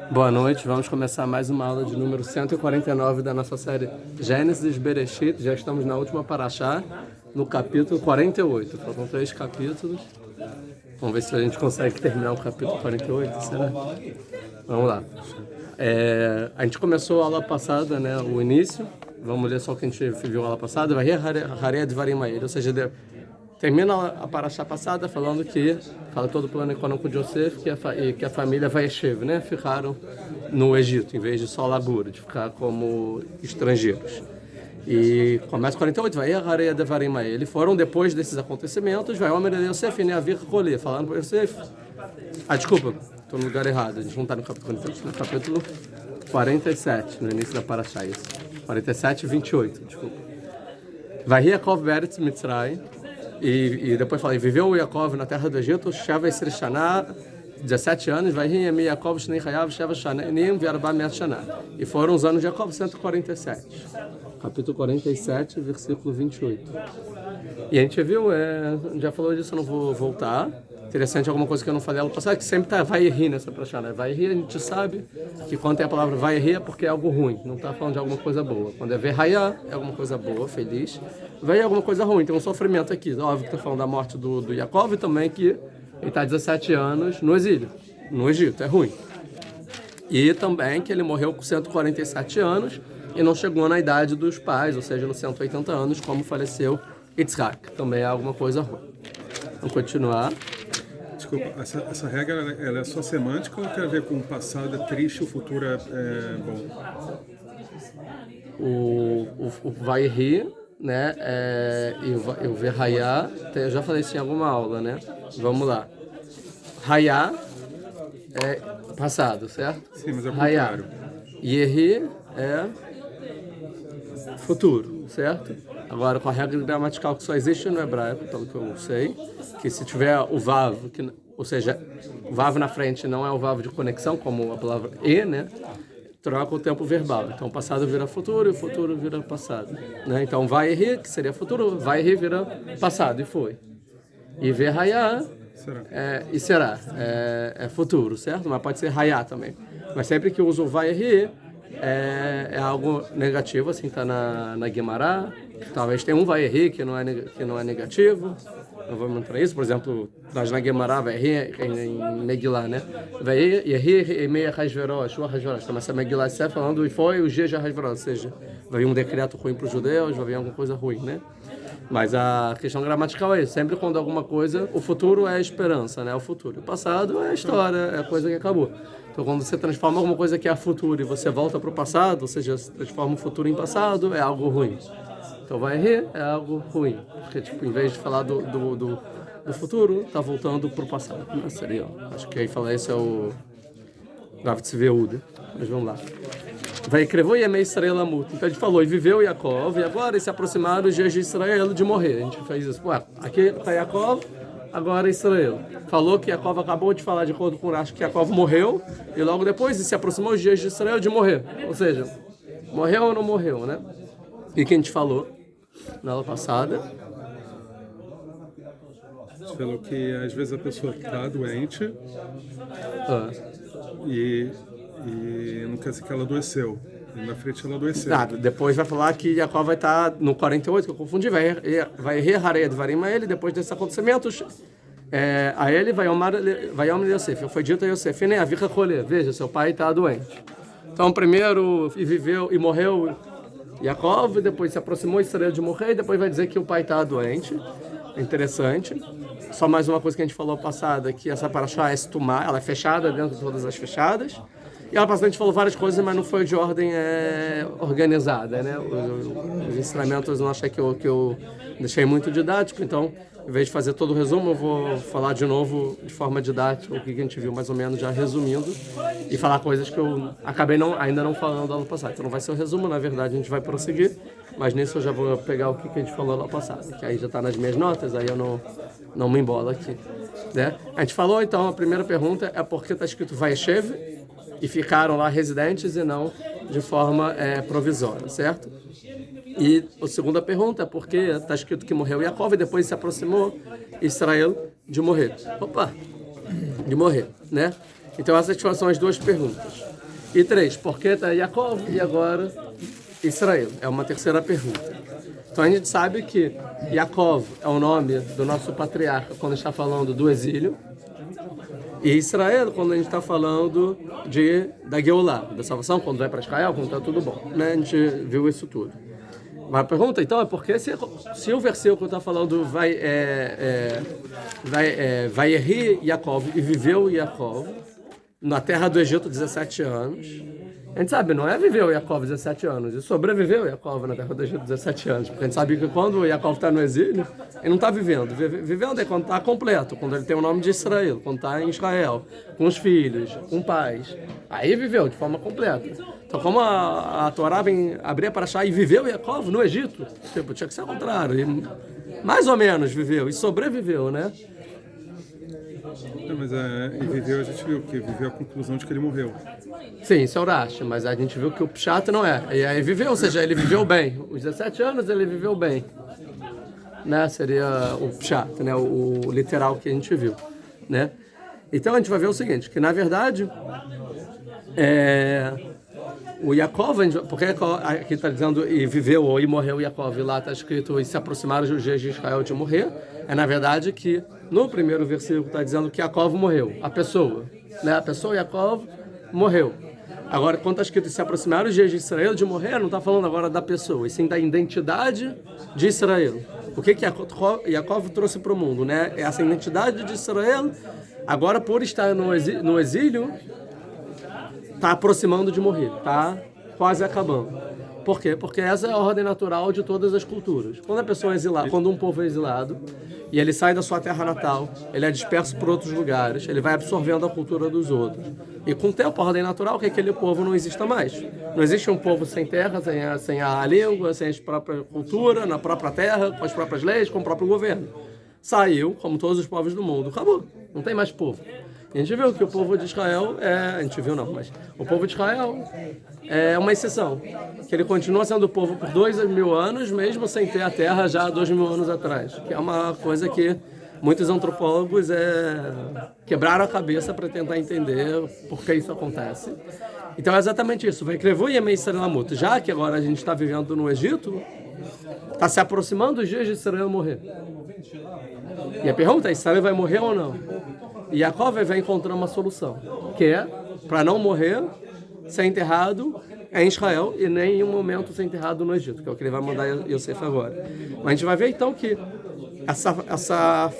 Boa noite, vamos começar mais uma aula de número 149 da nossa série Gênesis Bereshit. Já estamos na última paraxá, no capítulo 48. Faltam 3 capítulos. Vamos ver se a gente consegue terminar o capítulo 48, será? Vamos lá. A gente começou a aula passada, né, o início. Vamos ler só o que a gente viu a aula passada. Vai Harei Dvarim Ha'el, ou seja, termina a paraxá passada falando que fala todo o plano econômico de Yosef que a família Vayeshev, né, ficaram no Egito, em vez de só Lagura, de ficar como estrangeiros. E começa 48, vai Harei Devarim Ha'el. Eles foram depois desses acontecimentos, vai Omer Yosef, né, Avir Rolê, falando para Yosef. Desculpa, estou no lugar errado, a gente não está no capítulo 48, no capítulo 47, no início da paraxá, isso. 47 e 28, desculpa. Vai Yaakov Beretz Mitzrayim. E depois fala, viveu Yaakov na terra do Egito, Sheva Esri Shaná, 17 anos, vai rir Yaakov Shnei Hayav, Sheva Shanim, Verba Meat Shaná. E foram os anos de Yaakov, 147. Capítulo 47, versículo 28. E a gente viu, já falou disso, eu não vou voltar. Interessante, alguma coisa que eu não falei, ela passada, que sempre tá vai rir nessa praxá, né? Vai rir, a gente sabe que quando tem a palavra vai rir é porque é algo ruim, não está falando de alguma coisa boa. Quando é verraiá, é alguma coisa boa, feliz. Vai é alguma coisa ruim, tem um sofrimento aqui. Óbvio que está falando da morte do Yaakov e também que ele está 17 anos no exílio, no Egito, é ruim. E também que ele morreu com 147 anos e não chegou na idade dos pais, ou seja, nos 180 anos, como faleceu Yitzhak. Também é alguma coisa ruim. Vamos continuar. Desculpa, essa regra ela é só semântica ou tem a ver com o passado é triste, o futuro é bom? O vai rir, né? E o ver raiá, eu já falei isso em alguma aula, né? Vamos lá. Raiá é passado, certo? Sim, mas é o Raiá. contrário. Yehi é futuro, certo? Agora, com a regra gramatical que só existe no hebraico, pelo que eu sei, que se tiver o vav, ou seja, o vav na frente não é o vav de conexão, como a palavra e, né? Troca o tempo verbal. Então, passado vira futuro e o futuro vira passado. Né? Então, vai rir, que seria futuro, vai rir vira passado, e foi. E ver raiá e será. É futuro, certo? Mas pode ser raiá também. Mas sempre que eu uso vai rir, é algo negativo, assim, está na Guimará. Talvez tenha um vai rir que não é negativo. Não vamos entrar nisso, por exemplo, nós na Guimará, vai rir em Megillah, né? Vai rir e meia Hasverosh, o Hasverosh. Então, essa Megillah está falando e foi o dia de Hasverosh, ou seja, vai vir um decreto ruim para os judeus, vai vir alguma coisa ruim, né? Mas a questão gramatical é isso, sempre quando alguma coisa, o futuro é a esperança, né? O futuro. O passado é a história, é a coisa que acabou. Então, quando você transforma alguma coisa que é futuro e você volta para o passado, ou seja, transforma o futuro em passado, é algo ruim. Então, vai rir é algo ruim. Porque, tipo, em vez de falar do futuro, tá voltando pro passado. Seria, acho que aí falar isso é o David Veuda. Mas vamos lá. Vai escrever Yemei Israel Amut. Então, a gente falou, e viveu Yaakov, e agora se aproximaram os dias de Israel de morrer. A gente fez isso. Ué, aqui está Yaakov, agora Israel. Falou que Yaakov acabou de falar de acordo com o Rashi que Yaakov morreu, e logo depois se aproximou os dias de Israel de morrer. Ou seja, morreu ou não morreu, né? E que a gente falou na aula passada. Você falou que às vezes a pessoa está doente e não quer dizer que ela adoeceu. E na frente ela adoeceu. Nada, depois vai falar que Jacob vai estar no 48, que eu confundi, vai Harei Dvarim Ha'el, depois desses acontecimentos, a ele vai Omar Yosef. Foi dito a Yosef, nem a Vika Rolê, veja, seu pai está doente. Então, primeiro viveu e morreu Yaakov, depois se aproximou Israel de morrer, e depois vai dizer que o pai está doente. Interessante. Só mais uma coisa que a gente falou passada, que essa paraxá é estumá, ela é fechada dentro de todas as fechadas. E ela passada a gente falou várias coisas, mas não foi de ordem organizada, né? Os ensinamentos eu não achei que eu deixei muito didático, então, em vez de fazer todo o resumo, eu vou falar de novo de forma didática o que a gente viu mais ou menos já resumindo e falar coisas que eu acabei ainda não falando no ano passado. Então não vai ser o resumo, na verdade a gente vai prosseguir, mas nisso eu já vou pegar o que a gente falou no ano passado, que aí já está nas minhas notas, aí eu não me embolo aqui. Né? A gente falou, então, a primeira pergunta é por que está escrito Vayeshev e ficaram lá residentes e não de forma provisória, certo? E a segunda pergunta é porque está escrito que morreu Yaakov e depois se aproximou Israel de morrer. De morrer, né? Então essas são as duas perguntas. E 3, por que está Yaakov e agora Israel? É uma terceira pergunta. Então a gente sabe que Yaakov é o nome do nosso patriarca quando está falando do exílio, e Israel quando a gente está falando da Geulah, da salvação, quando vai para Israel, quando está tudo bom. Né? A gente viu isso tudo. Mas a pergunta então é por que se o versículo está falando vai errir Yaakov e viveu Yaakov na terra do Egito 17 anos, a gente sabe, não é viveu Yaakov 17 anos, e sobreviveu Yaakov na terra do Egito 17 anos, porque a gente sabe que quando Yaakov está no exílio, ele não está vivendo. Vivendo é quando está completo, quando ele tem o nome de Israel, quando está em Israel, com os filhos, com pais. Aí viveu de forma completa. Então, como a Torá vem abrir para achar e viveu Yaakov no Egito, tipo, tinha que ser ao contrário. E mais ou menos viveu e sobreviveu, né? Não, mas e viveu, a gente viu que viveu a conclusão de que ele morreu. Sim, isso é o Rashi, mas a gente viu que o Pshat não é. E aí viveu, ou seja, ele viveu bem. Os 17 anos ele viveu bem. Né? Seria o Pshat, né? O literal que a gente viu. Né? Então a gente vai ver o seguinte, que na verdade o Yaakov, porque aqui está dizendo e viveu ou e morreu Yaakov, lá está escrito e se aproximaram os dias de Israel de morrer, é na verdade que no primeiro versículo está dizendo que Yaakov morreu, a pessoa, né? A pessoa Yaakov morreu. Agora, quando está escrito se aproximaram os dias de Israel de morrer, não está falando agora da pessoa, e sim da identidade de Israel. O que Yaakov trouxe para o mundo, né? Essa identidade de Israel, agora por estar no exílio, está aproximando de morrer, está quase acabando. Por quê? Porque essa é a ordem natural de todas as culturas. Quando a pessoa é exilada, quando um povo é exilado, e ele sai da sua terra natal, ele é disperso por outros lugares, ele vai absorvendo a cultura dos outros. E com o tempo, a ordem natural é que aquele povo não exista mais. Não existe um povo sem terra, sem a língua, sem a própria cultura, na própria terra, com as próprias leis, com o próprio governo. Saiu, como todos os povos do mundo, acabou. Não tem mais povo. A gente viu que o povo de Israel a gente viu não, mas o povo de Israel é uma exceção. Que ele continua sendo povo por 2.000 anos, mesmo sem ter a terra já há 2.000 anos atrás. Que é uma coisa que muitos antropólogos quebraram a cabeça para tentar entender por que isso acontece. Então é exatamente isso. Vai Krevu e Yemei Israelamut. Já que agora a gente está vivendo no Egito, está se aproximando os dias de Israel morrer. E a pergunta é, Israel vai morrer ou não? E Yaakov vai encontrar uma solução, que é, para não morrer, ser enterrado em Israel e nem em um momento ser enterrado no Egito, que é o que ele vai mandar Yosef agora. Mas a gente vai ver então que essa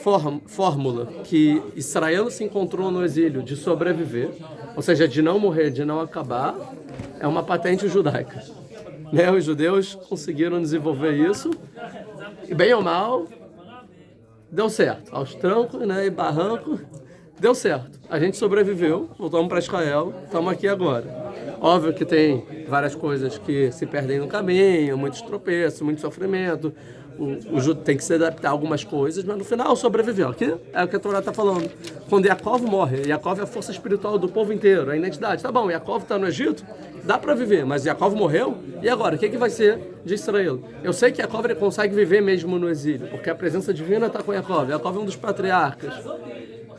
fórmula que Israel se encontrou no exílio de sobreviver, ou seja, de não morrer, de não acabar, é uma patente judaica. Né? Os judeus conseguiram desenvolver isso, e bem ou mal, deu certo. Aos trancos, né, e barrancos, deu certo. A gente sobreviveu, voltamos para Israel, estamos aqui agora. Óbvio que tem várias coisas que se perdem no caminho, muitos tropeços, muito sofrimento. O judeu tem que se adaptar a algumas coisas, mas no final sobreviveu. Aqui é o que a Torá está falando. Quando Yaakov morre, Yaakov é a força espiritual do povo inteiro, a identidade. Tá bom, Yaakov está no Egito, dá para viver, mas Yaakov morreu, e agora? O que vai ser de Israel? Eu sei que Yaakov ele consegue viver mesmo no exílio, porque a presença divina está com Yaakov. Yaakov é um dos patriarcas.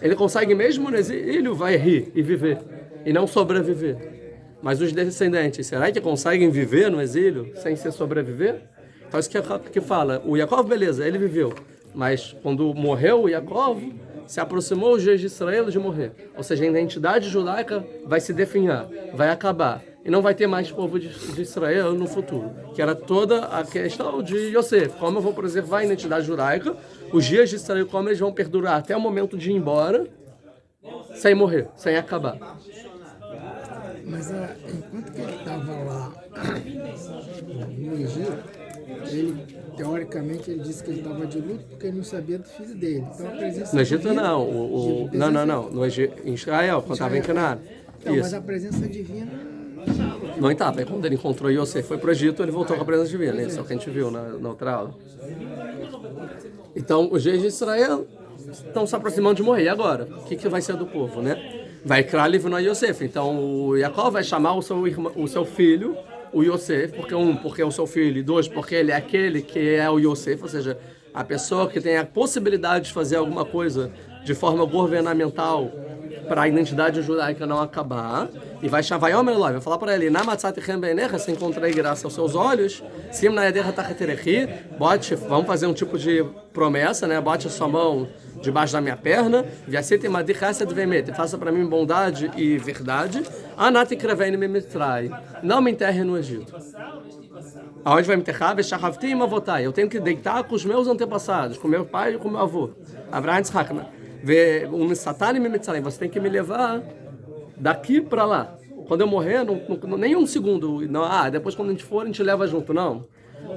Ele consegue mesmo no exílio, vai rir e viver, e não sobreviver. Mas os descendentes, será que conseguem viver no exílio sem se sobreviver? Então isso que fala, o Yaakov, beleza, ele viveu, mas quando morreu o Yaakov, se aproximou os dias de Israel de morrer. Ou seja, a identidade judaica vai se definhar, vai acabar. E não vai ter mais povo de Israel no futuro. Que era toda a questão de Yosef. Como eu vou preservar a identidade judaica, os dias de Israel, como eles vão perdurar até o momento de ir embora, sem morrer, sem acabar. Mas enquanto que ele estava lá no Egito, ele, teoricamente, ele disse que ele estava de luto porque ele não sabia do filho dele. Então, a presença no Egito divina, não. No Egito, em Israel, quando estava em Canaã. Então, mas a presença divina não estava. Aí quando ele encontrou Yosef, foi para o Egito, ele voltou com a presença divina. Isso é o que a gente viu na outra aula. Então, os dias de Israel estão se aproximando de morrer. E agora? O que vai ser do povo, né? Vai criar livro no Yosef. Então, o Yaakov vai chamar o seu filho, o Yosef, porque é o seu filho, e 2, porque ele é aquele que é o Yosef, ou seja, a pessoa que tem a possibilidade de fazer alguma coisa de forma governamental para a identidade judaica não acabar, e vai Shavayom vai falar para ele, na matzat echem beinecha, se encontrei graça aos seus olhos, sim na yadecha tachaterechi, bote, vamos fazer um tipo de promessa, né? Bote a sua mão debaixo da minha perna, viacete madichácia de vemete, faça para mim bondade e verdade, anati kreveni me mitrai, não me enterre no Egito. Aonde vai me enterrar? Veshahavti e mavotai. Eu tenho que deitar com os meus antepassados, com meu pai e com meu avô. Avraham Yitzhak. Você tem que me levar daqui para lá. Quando eu morrer, nem um segundo. Não, depois quando a gente for, a gente leva junto. Não.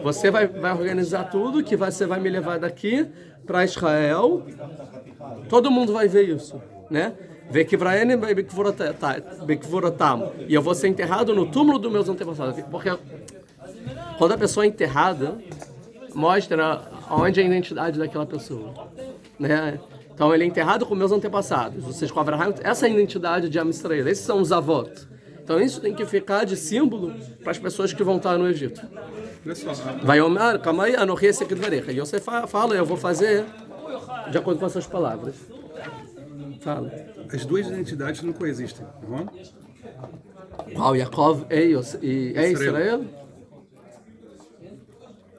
Você vai organizar tudo, que você vai me levar daqui para Israel. Todo mundo vai ver isso, né? E eu vou ser enterrado no túmulo dos meus antepassados. Porque quando a pessoa é enterrada, mostra onde é a identidade daquela pessoa, né? Então ele é enterrado com meus antepassados, ou seja, com Avraham, essa é a identidade de Am Israel, esses são os avós. Então isso tem que ficar de símbolo para as pessoas que vão estar no Egito. Vai Omar, Kamai, Anohi Sekidvarecha. E você fala, eu vou fazer de acordo com as suas palavras. Fala. As duas identidades não coexistem, não é? Qual? Yaakov e Israel?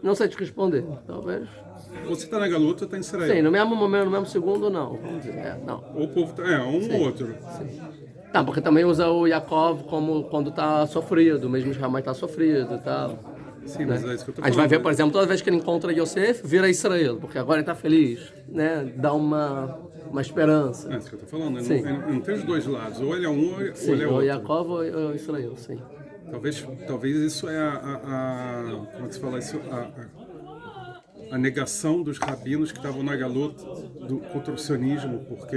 Não sei te responder, talvez. Você está na Galuta, está em Israel. Sim, no mesmo momento, no mesmo segundo, não. Vamos dizer, não. Ou o povo ou outro. Sim. Tá, porque também usa o Yaakov como quando está sofrido, mesmo Israel está sofrido e tal. Sim, mas é isso que eu tô falando. A gente vai ver, por exemplo, toda vez que ele encontra Yosef, vira Israel, porque agora ele está feliz, né? Dá uma esperança. É isso que eu estou falando, ele não tem os dois lados, ou ele é um ou ele é outro. Ou Yaakov ou Israel, sim. Talvez isso é como é que se fala isso? A negação dos rabinos que estavam na Galut contra o sionismo, porque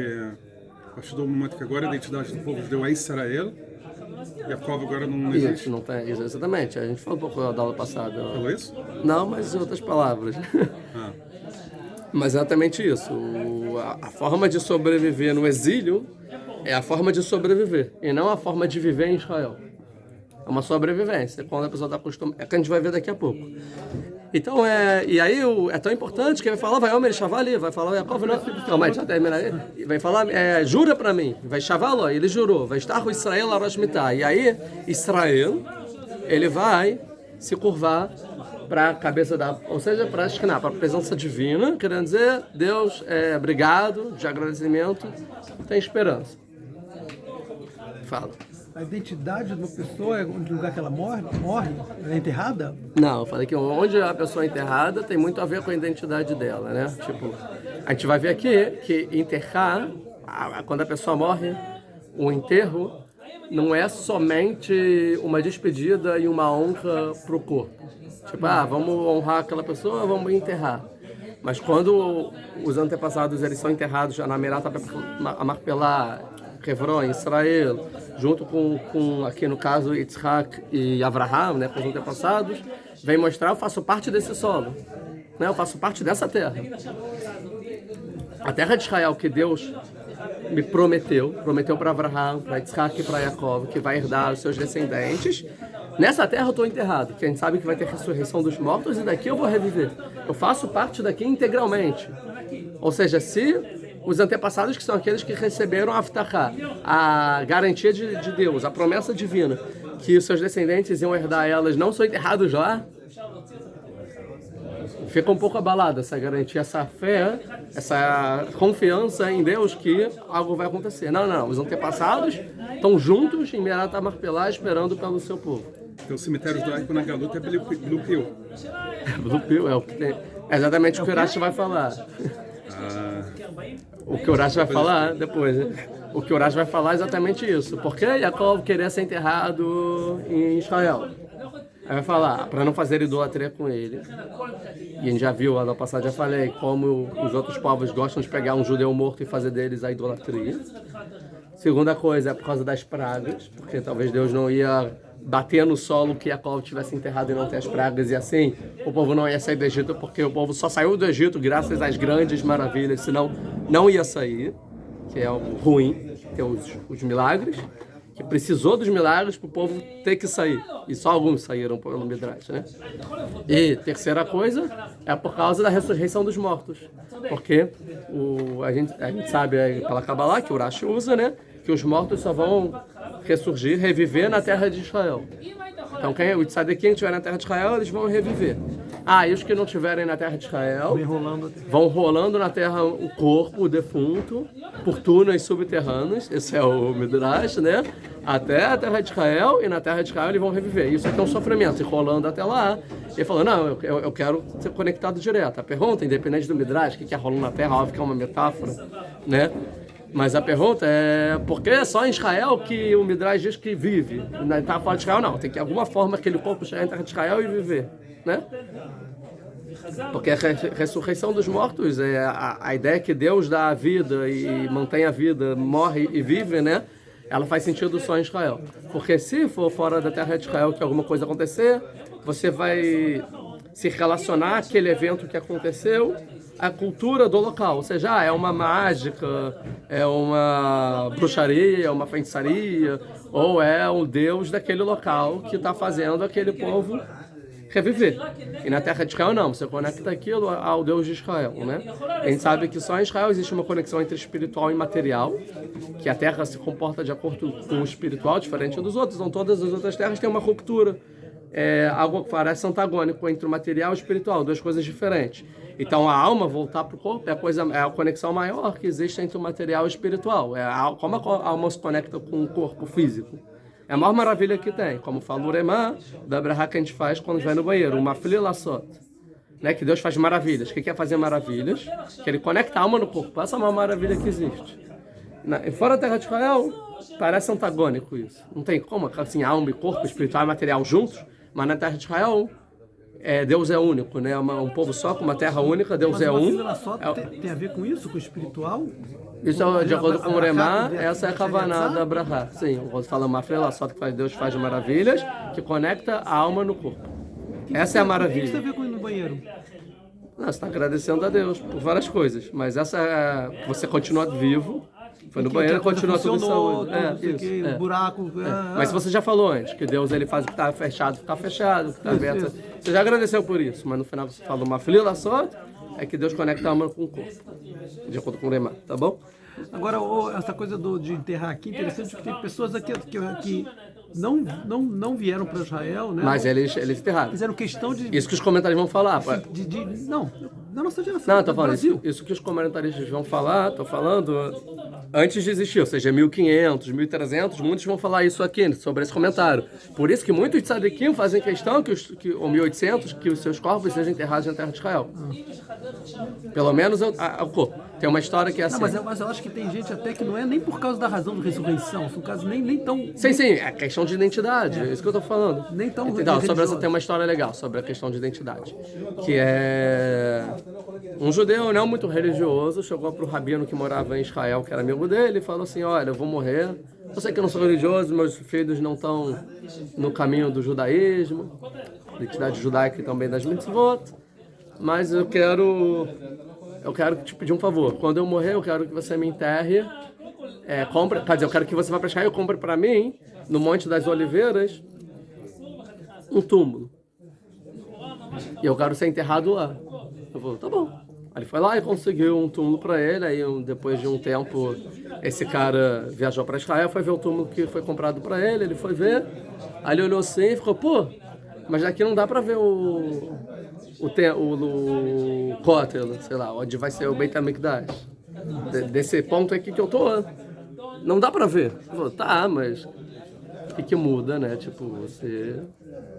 a partir do momento que agora a identidade do povo judeu é Israel, Yaakov agora não existe. Isso, não tem, isso, exatamente. A gente falou um pouco da aula passada. Falou isso? Não, mas em outras palavras. Mas é exatamente isso. A forma de sobreviver no exílio é a forma de sobreviver, e não a forma de viver em Israel. É uma sobrevivência, quando a pessoa está acostumada. É que a gente vai ver daqui a pouco. Então, e aí é tão importante que ele vai falar, vai Omer Shavali, vai falar, Yaakov, não, mas já termina aí, vai falar, jura para mim, vai Shavalo, ele jurou, vai estar com Israel Arosh Mitah. E aí, Israel, ele vai se curvar para a cabeça ou seja, para a presença divina, querendo dizer, Deus, obrigado, de agradecimento, tem esperança. Fala. A identidade de uma pessoa é onde o lugar que ela morre, ela é enterrada? Não, eu falei que onde a pessoa é enterrada tem muito a ver com a identidade dela, né? Tipo, a gente vai ver aqui que enterrar, quando a pessoa morre, o enterro não é somente uma despedida e uma honra pro corpo. Tipo, vamos honrar aquela pessoa, vamos enterrar. Mas quando os antepassados eles são enterrados já na Merata Marpelá, Hebron, Israel, junto com aqui no caso Yitzhak e Avraham, né, com os antepassados, vem mostrar, eu faço parte desse solo, né, eu faço parte dessa terra. A terra de Israel que Deus me prometeu para Avraham, para Yitzhak e para Jacob, que vai herdar os seus descendentes. Nessa terra eu estou enterrado, que a gente sabe que vai ter ressurreição dos mortos e daqui eu vou reviver. Eu faço parte daqui integralmente. Ou seja, se os antepassados, que são aqueles que receberam a Aftachá, a garantia de Deus, a promessa divina, que os seus descendentes iam herdar elas, não são enterrados lá, fica um pouco abalada essa garantia, essa fé, essa confiança em Deus que algo vai acontecer. Não, os antepassados estão juntos em Merat Marpelá esperando pelo seu povo. Então o cemitério judaico na Galuta é Blue Pill. Blue Pill é o que tem. É exatamente o que o Urash vai falar. O que o Urash vai falar depois, né? O que o Urash vai falar é exatamente isso. Por que Jacob queria ser enterrado em Israel? Aí vai falar, para não fazer idolatria com ele. E a gente já viu, lá no passado já falei, como os outros povos gostam de pegar um judeu morto e fazer deles a idolatria. Segunda coisa é por causa das pragas, porque talvez Deus não ia bater no solo que Jacob tivesse enterrado e não ter as pragas, e assim o povo não ia sair do Egito, porque o povo só saiu do Egito graças às grandes maravilhas, senão não ia sair, que é o ruim, que é os milagres, que precisou dos milagres para o povo ter que sair, e só alguns saíram pelo Midrash, né? E terceira coisa é por causa da ressurreição dos mortos, porque a gente sabe pela Kabbalah que o Urash usa, né? que os mortos só vão ressurgir, reviver na terra de Israel. Então, o tzadikim que estiver na terra de Israel, eles vão reviver. E os que não estiverem na terra de Israel vão rolando na terra o corpo, o defunto, por túneis subterrâneos, esse é o Midrash, né? Até a terra de Israel, e na terra de Israel eles vão reviver. Isso aqui é um sofrimento, e rolando até lá. Ele falou, não, eu quero ser conectado direto. A pergunta, independente do Midrash, o que é rolando na terra, óbvio que é uma metáfora, né? Mas a pergunta é, por que só em Israel que o Midrash diz que vive? Na terra fora de Israel, não. Tem que, de alguma forma, aquele corpo chegar na terra de Israel e viver, né? Porque a ressurreição dos mortos, a ideia que Deus dá a vida e mantém a vida, morre e vive, né? Ela faz sentido só em Israel. Porque se for fora da terra de Israel que alguma coisa acontecer, você vai se relacionar àquele evento que aconteceu à cultura do local. Ou seja, é uma mágica, é uma bruxaria, é uma feitiçaria, ou é um deus daquele local que está fazendo aquele povo reviver. E na terra de Israel não, você conecta aquilo ao Deus de Israel, né? A gente sabe que só em Israel existe uma conexão entre espiritual e material, que a terra se comporta de acordo com o espiritual, diferente dos outros. Então todas as outras terras têm uma ruptura, algo que parece antagônico entre o material e o espiritual, duas coisas diferentes. Então a alma voltar para o corpo é a conexão maior que existe entre o material e o espiritual. Como a alma se conecta com o corpo físico. É a maior maravilha que tem, como fala o Remá, da Brahá que a gente faz quando vai no banheiro, uma flilassot, né? Que Deus faz maravilhas. O que é fazer maravilhas? Que Ele conecta a alma no corpo. Essa é uma maravilha que existe. Fora da terra de Israel, parece antagônico isso. Não tem como, assim, alma e corpo, espiritual e material juntos, mas na terra de Israel, Deus é único, né? Um povo só, com uma terra única, Deus é um. Tem a ver com isso, com o espiritual? Isso, de acordo com o Remá, essa é a Kavaná da Brahá. Sim, quando fala uma só que Deus faz maravilhas, que conecta a alma no corpo. Essa é a maravilha. O que tem a ver com ir no banheiro? Não, você está agradecendo a Deus por várias coisas, mas essa é... Você continua vivo, foi no banheiro e continua tudo em saúde. Isso. Buraco. Mas se você já falou antes, que Deus ele faz o que está fechado, ficar fechado, o que está aberto. Você já agradeceu por isso, mas no final você fala uma filha só, é que Deus conecta a alma com o corpo, de acordo com o Remá, tá bom? Agora, essa coisa de enterrar aqui, interessante que tem pessoas aqui que não vieram para Israel, né? Mas eles enterraram. Fizeram questão de... Isso que os comentários vão falar. Não, da nossa geração. Não, tô falando isso que os comentaristas vão falar, tô falando antes de existir, ou seja, 1500, 1300, muitos vão falar isso aqui, sobre esse comentário. Por isso que muitos tzadikim fazem questão ou 1800, que os seus corpos sejam enterrados na terra de Israel. Pelo menos o corpo. Tem uma história que é assim. Não, mas eu acho que tem gente até que não é nem por causa da razão de ressurreição, são casos nem tão... Sim, é questão de identidade, é isso que eu tô falando. Nem tão então, sobre essa tem uma história legal, sobre a questão de identidade. Que é... Um judeu não muito religioso chegou para o rabino que morava em Israel, que era amigo dele, e falou assim, olha, eu vou morrer, eu sei que eu não sou religioso, meus filhos não estão no caminho do judaísmo, identidade judaica e também das mitzvot, mas eu quero te pedir um favor, quando eu morrer eu quero que você me enterre, eu quero que você vá para Israel e compre para mim, no Monte das Oliveiras, um túmulo. E eu quero ser enterrado lá. Eu falei, tá bom. Aí ele foi lá e conseguiu um túmulo para ele. Aí depois de um tempo, esse cara viajou para Israel, foi ver o túmulo que foi comprado para ele. Ele foi ver. Aí ele olhou assim e ficou, pô, mas daqui não dá para ver o Kotel, sei lá, onde vai ser o Beit HaMikdash. Desse ponto aqui que eu tô, não dá para ver. Eu falei, tá, mas o que muda, né? Tipo, você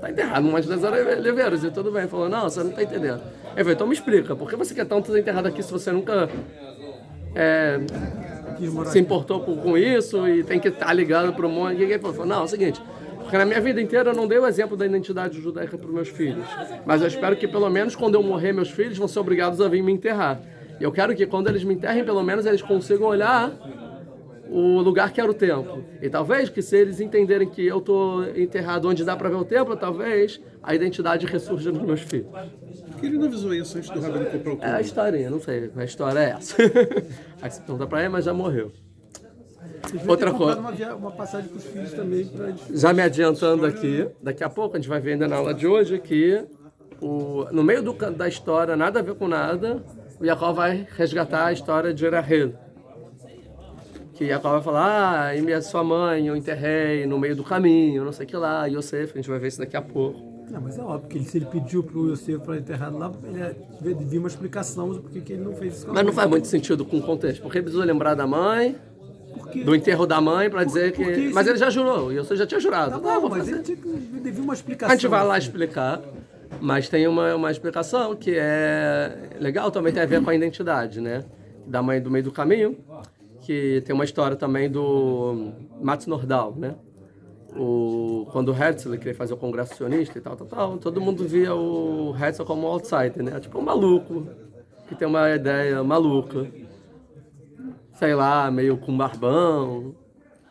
tá enterrado numa das oliveiras e tudo bem. Ele falou, não, você não tá entendendo. Ele falou, então me explica, por que você quer tanto ser enterrado aqui se você nunca se importou com isso e tem que estar ligado para o mundo? Ele falou, não, é o seguinte, porque na minha vida inteira eu não dei o exemplo da identidade judaica para os meus filhos, mas eu espero que pelo menos quando eu morrer, meus filhos vão ser obrigados a vir me enterrar. E eu quero que quando eles me enterrem, pelo menos eles consigam olhar o lugar que era o templo. E talvez que se eles entenderem que eu estou enterrado onde dá para ver o templo, talvez a identidade ressurja nos meus filhos. Por que ele não avisou isso antes do rabino comprar o túmulo? É a historinha, não sei. A história é essa. Aí você pergunta para ele, mas já morreu. Outra coisa. Uma passagem para os filhos também. Já me adiantando aqui, daqui a pouco a gente vai ver ainda na aula de hoje que no meio da história, nada a ver com nada, o Jacó vai resgatar a história de Rahel. que Yaakov vai falar, e minha sua mãe eu enterrei no meio do caminho, não sei o que lá, Yosef, a gente vai ver isso daqui a pouco. Não, mas é óbvio que se ele pediu para o Yosef para enterrar lá, ele devia uma explicação do porquê que ele não fez isso. Mas não faz muito sentido com o contexto, porque ele precisou lembrar da mãe, Porque do enterro da mãe, para dizer que... porque Mas se- ele já jurou, e você já tinha jurado. Tá Vou bom, mas fazer. ele devia uma A explicação. gente vai lá assim. explicar, mas tem uma explicação que é legal, também tem a ver com a identidade, né? Da mãe do meio do caminho, que tem uma história também do Mats Nordau, né? Quando o Herzl queria fazer o congresso sionista e tal, todo mundo via o Herzl como um outsider, né? Tipo um maluco, que tem uma ideia maluca, sei lá, meio com barbão.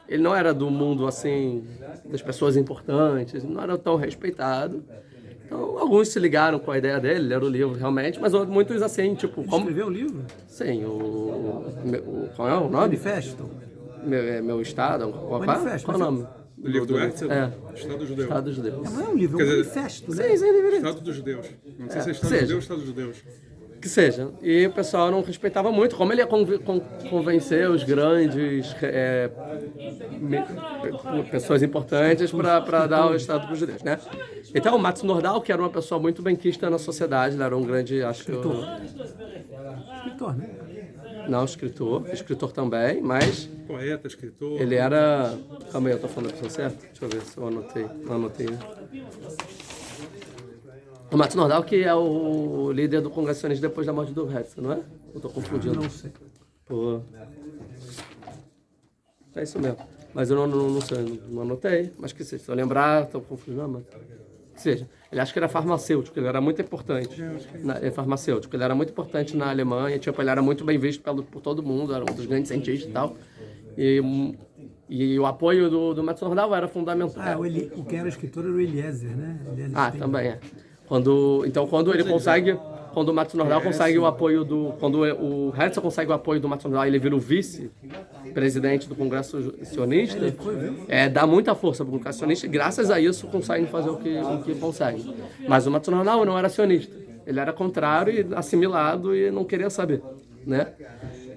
Ele não era do mundo, assim, das pessoas importantes, não era tão respeitado. Então, alguns se ligaram com a ideia dele, leram o livro realmente, mas muitos, assim, tipo... Como... Escreveu o livro? Sim, qual é o nome? Manifesto. Meu estado? Manifesto, Qual é o nome? O livro do Herzl? É. Estado Judeu. Estado Judeu. Não é um livro, é Quer um dizer, manifesto, né? Sim, deveria. Estado dos Judeus. Não sei se é Estado seja. Judeu ou Estado dos Judeus. Que seja. E o pessoal não respeitava muito. Como ele ia convencer os grandes pessoas importantes para dar o Estado para os judeus, né? Então, o Mats Nordau, que era uma pessoa muito benquista na sociedade, ele era um grande, acho... Escritor, né? Não, escritor também, mas Poeta, escritor. ele era... Calma aí, eu tô falando a pessoa certa? Deixa eu ver se eu anotei. Não anotei. O Mats Nordau, que é o líder do Congresso Sionista depois da morte do Herzl, não é? Eu tô confundindo. Não sei. Pô. É isso mesmo. Mas eu não sei, não anotei. Mas que seja, se eu lembrar, estou confundindo, mas... Que seja. Ele acha que era farmacêutico, ele era muito importante. Farmacêutico, ele era muito importante na Alemanha, tipo, ele era muito bem visto por todo mundo, era um dos grandes cientistas e tal. E o apoio do Mats Nordau era fundamental. O que era escritor era o Eliezer, né? Eliezer Ah, também é. Quando ele consegue, quando o Mats Nordau consegue o apoio quando o Herzl consegue o apoio do Mats Nordau, ele vira o vice-presidente do Congresso Sionista, dá muita força para o Congresso Sionista, e graças a isso conseguem fazer o que conseguem. Mas o Mats Nordau não era sionista, ele era contrário e assimilado e não queria saber, né?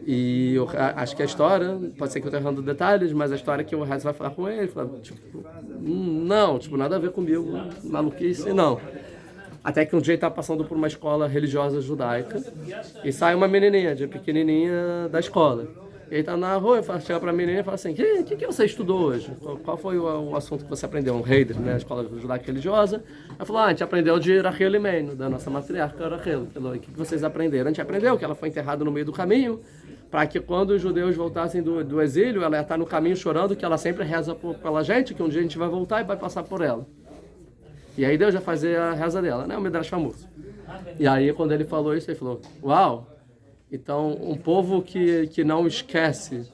E eu acho que a história, pode ser que eu esteja errando detalhes, mas a história é que o Herzl vai falar com ele, fala, tipo, não, tipo, nada a ver comigo, maluquice, não. Até que um dia ele estava passando por uma escola religiosa judaica e sai uma menininha, de pequenininha, da escola. E ele está na rua, chega para a menina e fala assim, o que você estudou hoje? Qual foi o assunto que você aprendeu? Um Heider, né? A escola judaica religiosa. Ela falou, a gente aprendeu de Rachel Imenu, da nossa matriarca Rachel. Falou, o que vocês aprenderam? A gente aprendeu que ela foi enterrada no meio do caminho, para que quando os judeus voltassem do exílio, ela ia estar no caminho chorando, que ela sempre reza pela gente, que um dia a gente vai voltar e vai passar por ela. E aí Deus já fazia a reza dela, né? O Midrash famoso. E aí, quando ele falou isso, ele falou, uau! Então, um povo que não esquece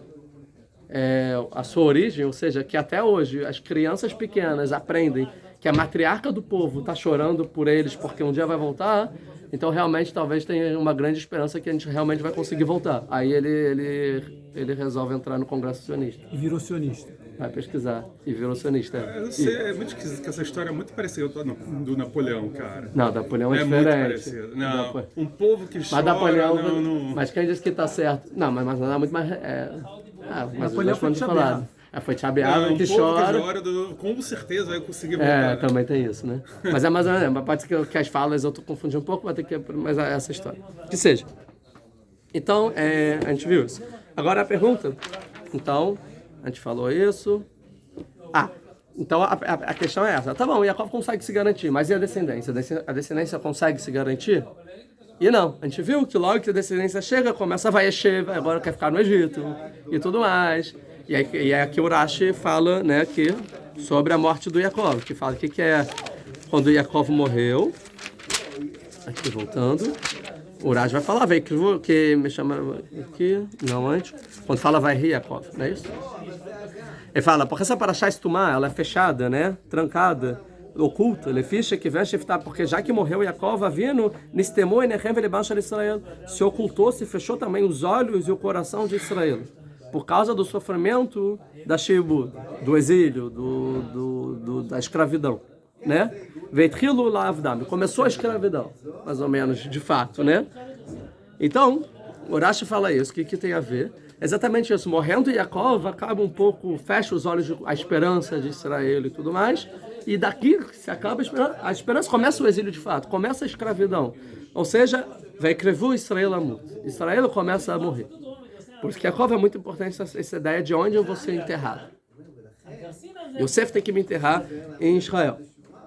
a sua origem, ou seja, que até hoje as crianças pequenas aprendem que a matriarca do povo está chorando por eles porque um dia vai voltar, então realmente talvez tenha uma grande esperança que a gente realmente vai conseguir voltar. Aí ele resolve entrar no Congresso Sionista. E virou sionista. Vai pesquisar e virou sionista. Eu sei, é muito esquisito que essa história é muito parecida do Napoleão, cara. Não, Napoleão é É diferente. muito parecido. Não, um povo que Mas chora... Napoleão, não... mas quem disse que tá certo? Não, mas não é muito mais. Mas Napoleão foi falado. foi Tiabeava um que povo chora. que chora, com certeza vai conseguir voltar. Também tem isso, né? Mas é mais ou menos, pode ser que as falas eu tô confundindo um pouco, vai ter que. Mas é essa história. Que seja. Então, a gente viu isso. Agora a pergunta. Então, a gente falou isso. Então a questão é essa. Tá bom, Yaakov consegue se garantir, mas e a descendência? A descendência consegue se garantir? E não. A gente viu que logo que a descendência chega, começa a Vayeshev, agora quer ficar no Egito e tudo mais. E aí aqui o Rashi fala, né, que, sobre a morte do Yaakov, que fala que é quando Yaakov morreu. Aqui voltando. O Rashi vai falar, que me chama aqui, não antes. Quando fala vai rir Yaakov, não é isso? Ele fala, porque essa paraxá estumá, ela é fechada, né? Trancada, oculta. Ele ficha que vem shiftar, porque já que morreu Yaakov, vindo, nistemou e nechem velebaixo de Israel. Se ocultou, se fechou também os olhos e o coração de Israel. Por causa do sofrimento da Sheibu, do exílio, da escravidão, né? Veitrilo lavdam, começou a escravidão, mais ou menos, de fato, né? Então, o Rashi fala isso, o que tem a ver? Exatamente isso. Morrendo Yaakov, acaba um pouco, fecha os olhos à esperança de Israel e tudo mais. E daqui se acaba a esperança, começa o exílio de fato, começa a escravidão. Ou seja, vai crevu Israel amut. Israel começa a morrer. Por isso que Yaakov é muito importante essa ideia de onde eu vou ser enterrado. Yosef tem que me enterrar em Israel.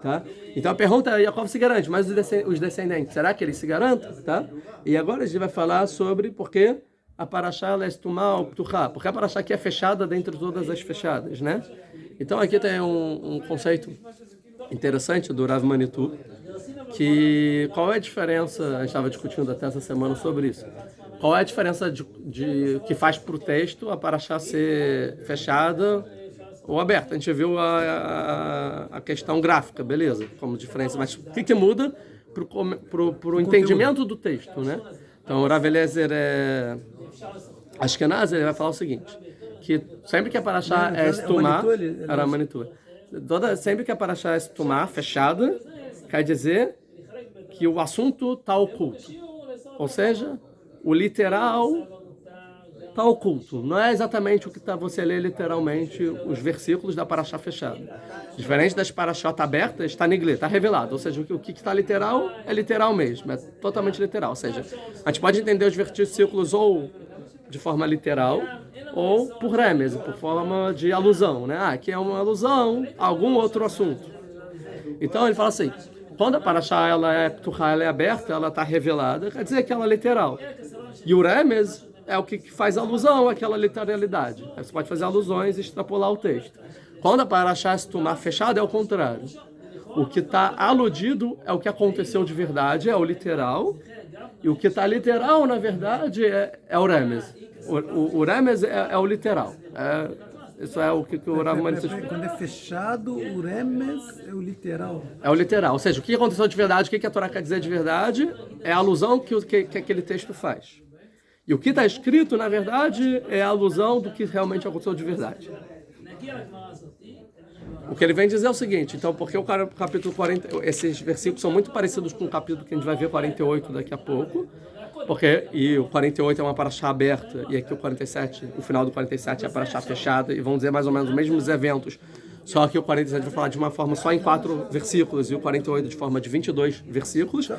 Tá? Então a pergunta é, Yaakov se garante, mas os descendentes, será que eles se garantem? Tá? E agora a gente vai falar sobre por que a Parashá ela é estumá ou ptuchá, porque a Parashá aqui é fechada dentre todas as fechadas, né? Então aqui tem um conceito interessante do Rav Manitou, que qual é a diferença, a gente estava discutindo até essa semana sobre isso, qual é a diferença de que faz para o texto a Parashá ser fechada ou aberta? A gente viu a questão gráfica, beleza, como diferença, mas o que muda para o entendimento do texto, né? Então o Rav Eliezer Ashkenaz, ele vai falar o seguinte, que sempre que a Parashá é estumá, sempre que a Parashá é estumá, fechada, quer dizer que o assunto está oculto. Ou seja, o literal está oculto. Não é exatamente o que você lê literalmente os versículos da Parashá fechada. Diferente das Parashot abertas, está niglé, está revelado. Ou seja, o que está literal é literal mesmo, é totalmente literal. Ou seja, a gente pode entender os versículos ou de forma literal ou por remes, por forma de alusão, né? Aqui é uma alusão a algum outro assunto. Então ele fala assim, quando a Parashá ela é ptuchá, ela é aberta, ela está revelada, quer dizer que ela é literal. E o remes é o que faz alusão àquela literalidade. Aí você pode fazer alusões e extrapolar o texto. Quando a Parashá se tomar fechada, é o contrário. O que está aludido é o que aconteceu de verdade, é o literal. E o que está literal, na verdade, é o remes. O remes é o literal. Isso é o que o Rav Manitou explica. Quando é fechado, o remes é o literal. É o literal. Ou seja, o que aconteceu de verdade, o que a Torá quer dizer de verdade, é a alusão que aquele texto faz. E o que está escrito, na verdade, é a alusão do que realmente aconteceu de verdade. O que ele vem dizer é o seguinte, então, porque o capítulo 40, esses versículos são muito parecidos com o capítulo que a gente vai ver, 48, daqui a pouco, e o 48 é uma Parashá aberta, e aqui o 47, o final do 47 é a Parashá fechada, e vão dizer mais ou menos os mesmos eventos, só que o 47 vai falar de uma forma só em 4 versículos, e o 48 de forma de 22 versículos.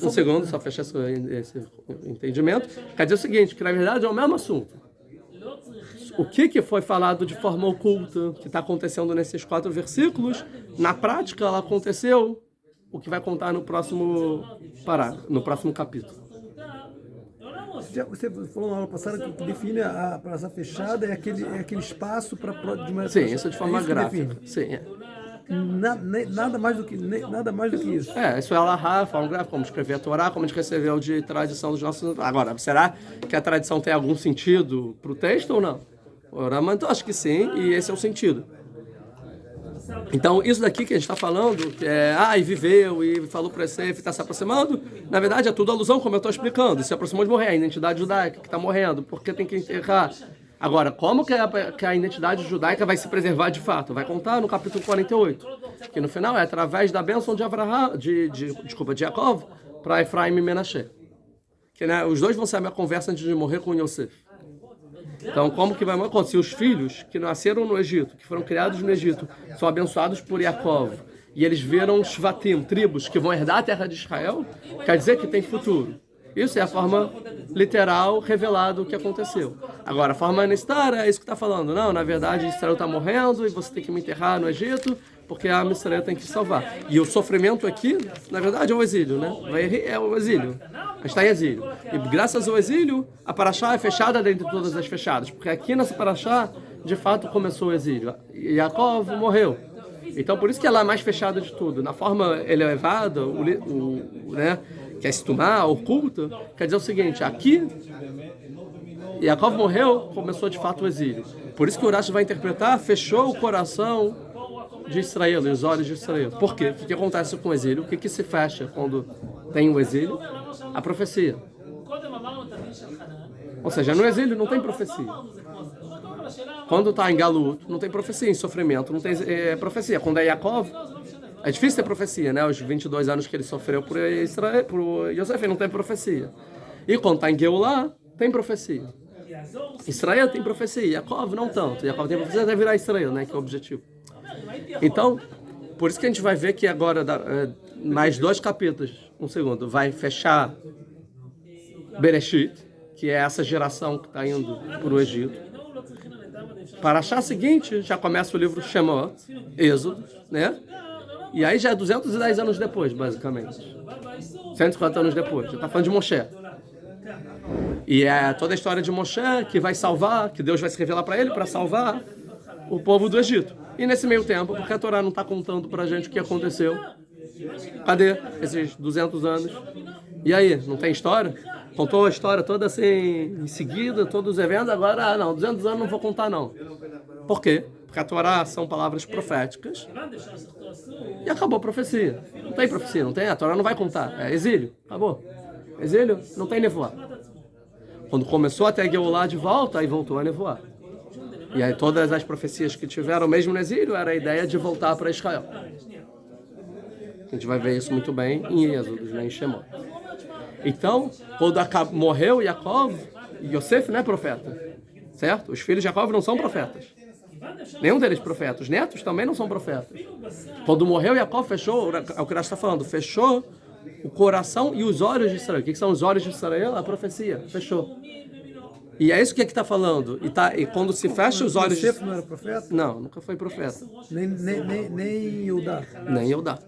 Um segundo, só fechar esse entendimento. Quer dizer o seguinte, que na verdade é o mesmo assunto. O que foi falado de forma oculta, que está acontecendo nesses 4 versículos, na prática ela aconteceu, o que vai contar no próximo no próximo capítulo. Você falou na aula passada que define a praça fechada, é aquele espaço para... Sim, isso de forma gráfica. Sim, Nada mais do que isso. Isso é a forma gráfica, como escrever a Torá, como a gente recebeu de tradição dos nossos... Agora, será que a tradição tem algum sentido para o texto ou não? Eu acho que sim, e esse é o sentido. Então, isso daqui que a gente está falando, que e viveu, e falou para você, está se aproximando, na verdade é tudo alusão, como eu estou explicando. Se aproximou de morrer, a identidade judaica que está morrendo, porque tem que enterrar. Agora, como que a identidade judaica vai se preservar de fato? Vai contar no capítulo 48, que no final é através da bênção de Abraham, de Yaakov, para Efraim e Menashe. Que, né, os dois vão ser a minha conversa antes de morrer com Yosef. Então, como que vai acontecer? Os filhos que nasceram no Egito, que foram criados no Egito, são abençoados por Yaakov, e eles viram Shvatim, tribos, que vão herdar a terra de Israel, quer dizer que tem futuro. Isso é a forma literal revelada do que aconteceu. Agora, a forma Nestar é isso que está falando. Não, na verdade, Israel está morrendo e você tem que me enterrar no Egito, porque a Israel tem que salvar. E o sofrimento aqui, na verdade, é o exílio, né? É o exílio. A gente está em exílio. E graças ao exílio, a Parashá é fechada dentre todas as fechadas. Porque aqui nessa Parashá, de fato, começou o exílio. E Yaakov morreu. Então, por isso que ela é mais fechada de tudo. Na forma elevada, né, que é estumar, oculta, quer dizer o seguinte, aqui, Yaakov morreu, começou de fato o exílio. Por isso que o Urash vai interpretar, fechou o coração de Israel, os olhos de Israel. Por quê? O que acontece com o exílio? O que se fecha quando tem o exílio? A profecia. Ou seja, no exílio não tem profecia. Quando está em Galut, não tem profecia. Em sofrimento, não tem profecia. Quando é Yaakov, é difícil ter profecia, né? Os 22 anos que ele sofreu por Israel, por Yosef, não tem profecia. E quando está em Geulah, tem profecia. Israel tem profecia, Yaakov não tanto. Yaakov tem profecia até virar Israel, né? Que é o objetivo. Então, por isso que a gente vai ver que agora, mais 2 capítulos, um segundo, vai fechar Bereshit, que é essa geração que está indo para o Egito. Para achar o seguinte, já começa o livro Shemot, Êxodo, né? E aí já é 210 anos depois, basicamente. 150 anos depois. Já está falando de Moshe. E é toda a história de Moshe que vai salvar, que Deus vai se revelar para ele para salvar o povo do Egito. E nesse meio tempo, porque a Torá não está contando para a gente o que aconteceu, cadê esses 200 anos? E aí, não tem história? Contou a história toda assim, em seguida, todos os eventos, agora, não, 200 anos não vou contar não. Por quê? Porque a Torá são palavras proféticas e acabou a profecia. Não tem profecia, não tem, a Torá não vai contar, é exílio, acabou. Exílio, não tem nevoar. Quando começou a ter Geulah de volta, aí voltou a nevoar. E aí todas as profecias que tiveram mesmo no exílio era a ideia de voltar para Israel. A gente vai ver isso muito bem em Êxodo, né, em Shemot. Então, quando morreu Yaakov, Yosef não é profeta, certo? Os filhos de Yaakov não são profetas. Nenhum deles profeta. Os netos também não são profetas. Quando morreu Yaakov, fechou, é o que nós está falando, fechou o coração e os olhos de Israel. O que são os olhos de Israel? A profecia. Fechou. E é isso que está falando. E quando se fecha os olhos... Yosef não era profeta? Não, nunca foi profeta. Nem Yudá? Nem Yudá.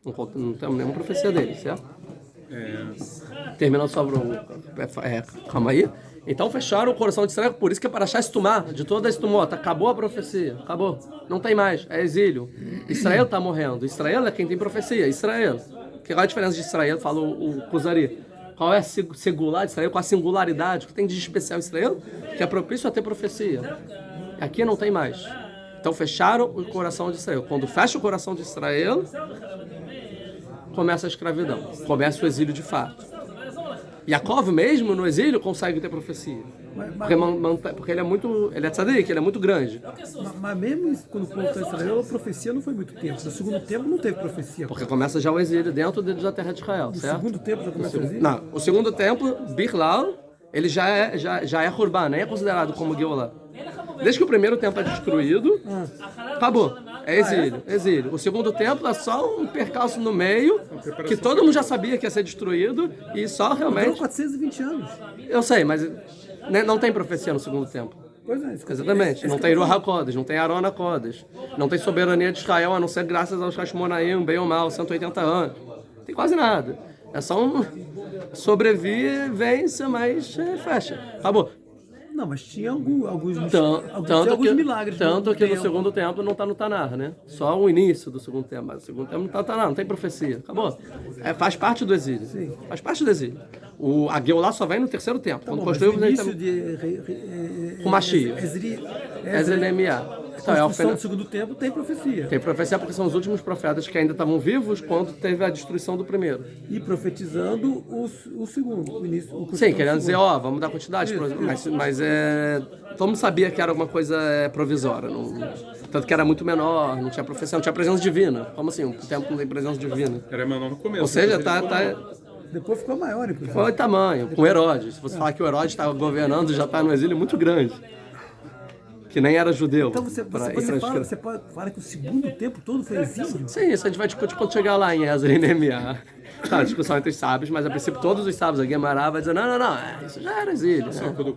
Não temos nenhuma profecia dele, certo? Terminando sobre o... calma aí. Então fecharam o coração de Israel, por isso que é para achar estumar, de toda a estumota. Acabou a profecia, acabou. Não tem mais, é exílio. Israel está morrendo. Israel é quem tem profecia, Israel. Qual é a diferença de Israel? Fala o Kuzari. Qual é a singular de Israel? Qual a singularidade? O que tem de especial em Israel? Que é propício a ter profecia. Aqui não tem mais. Então fecharam o coração de Israel. Quando fecha o coração de Israel, começa a escravidão. Começa o exílio de fato. Yaakov mesmo no exílio consegue ter profecia. Porque ele é muito... Ele é tzadik, ele é muito grande. Mas mesmo quando o povo está em Israel, a profecia não foi muito tempo. No segundo tempo não teve profecia. Porque começa já o exílio dentro da terra de Israel, certo? No segundo tempo já começa o exílio? Não, o segundo tempo, Birlau, ele já é Hurban, nem é considerado como Geulah. Desde que o primeiro templo é destruído, acabou. É exílio. O segundo templo é só um percalço no meio, que todo mundo já sabia que ia ser destruído, e só realmente... Durou 420 anos. Eu sei, mas não tem profecia no segundo templo. Pois é. Exatamente. Não tem Ruach HaKodesh, não tem Aron HaKodesh, não tem soberania de Israel, a não ser graças aos Hashmonaim, bem ou mal, 180 anos. Não tem quase nada. É só um sobrevivência, mas fecha. Acabou. Não, mas tinha alguns milagres. Tanto que no segundo templo não está no Tanar, né? Só o início do segundo templo. Mas o segundo templo não está no Tanar, não tem profecia. Acabou. Faz parte do exílio. Sim. Faz parte do exílio. A Geulah só vem no terceiro templo. Tá quando bom, construiu o início de com Mashiach. Ezra e Neemiah. Então, a construção do segundo templo tem profecia. Tem profecia porque são os últimos profetas que ainda estavam vivos quando teve a destruição do primeiro. E profetizando o segundo, o início. Sim, querendo dizer, vamos dar quantidade, mas todo mundo sabia que era alguma coisa provisória. Tanto que era muito menor, não tinha profecia, não tinha presença divina. Como assim? O templo não tem presença divina. Era menor no começo. Ou seja, depois ficou maior, inclusive. Foi o tamanho, com Herodes. Se você falar que o Herodes estava governando, já está no exílio muito grande. Que nem era judeu. Então você pode falar que o segundo tempo todo foi exílio? Sim, isso a gente vai discutir quando chegar lá em Ezra e Neemiah. Tá, discussão entre os sábios, mas a princípio todos os sábios, a Guemará vai dizer, não, isso já era exílio. Só quando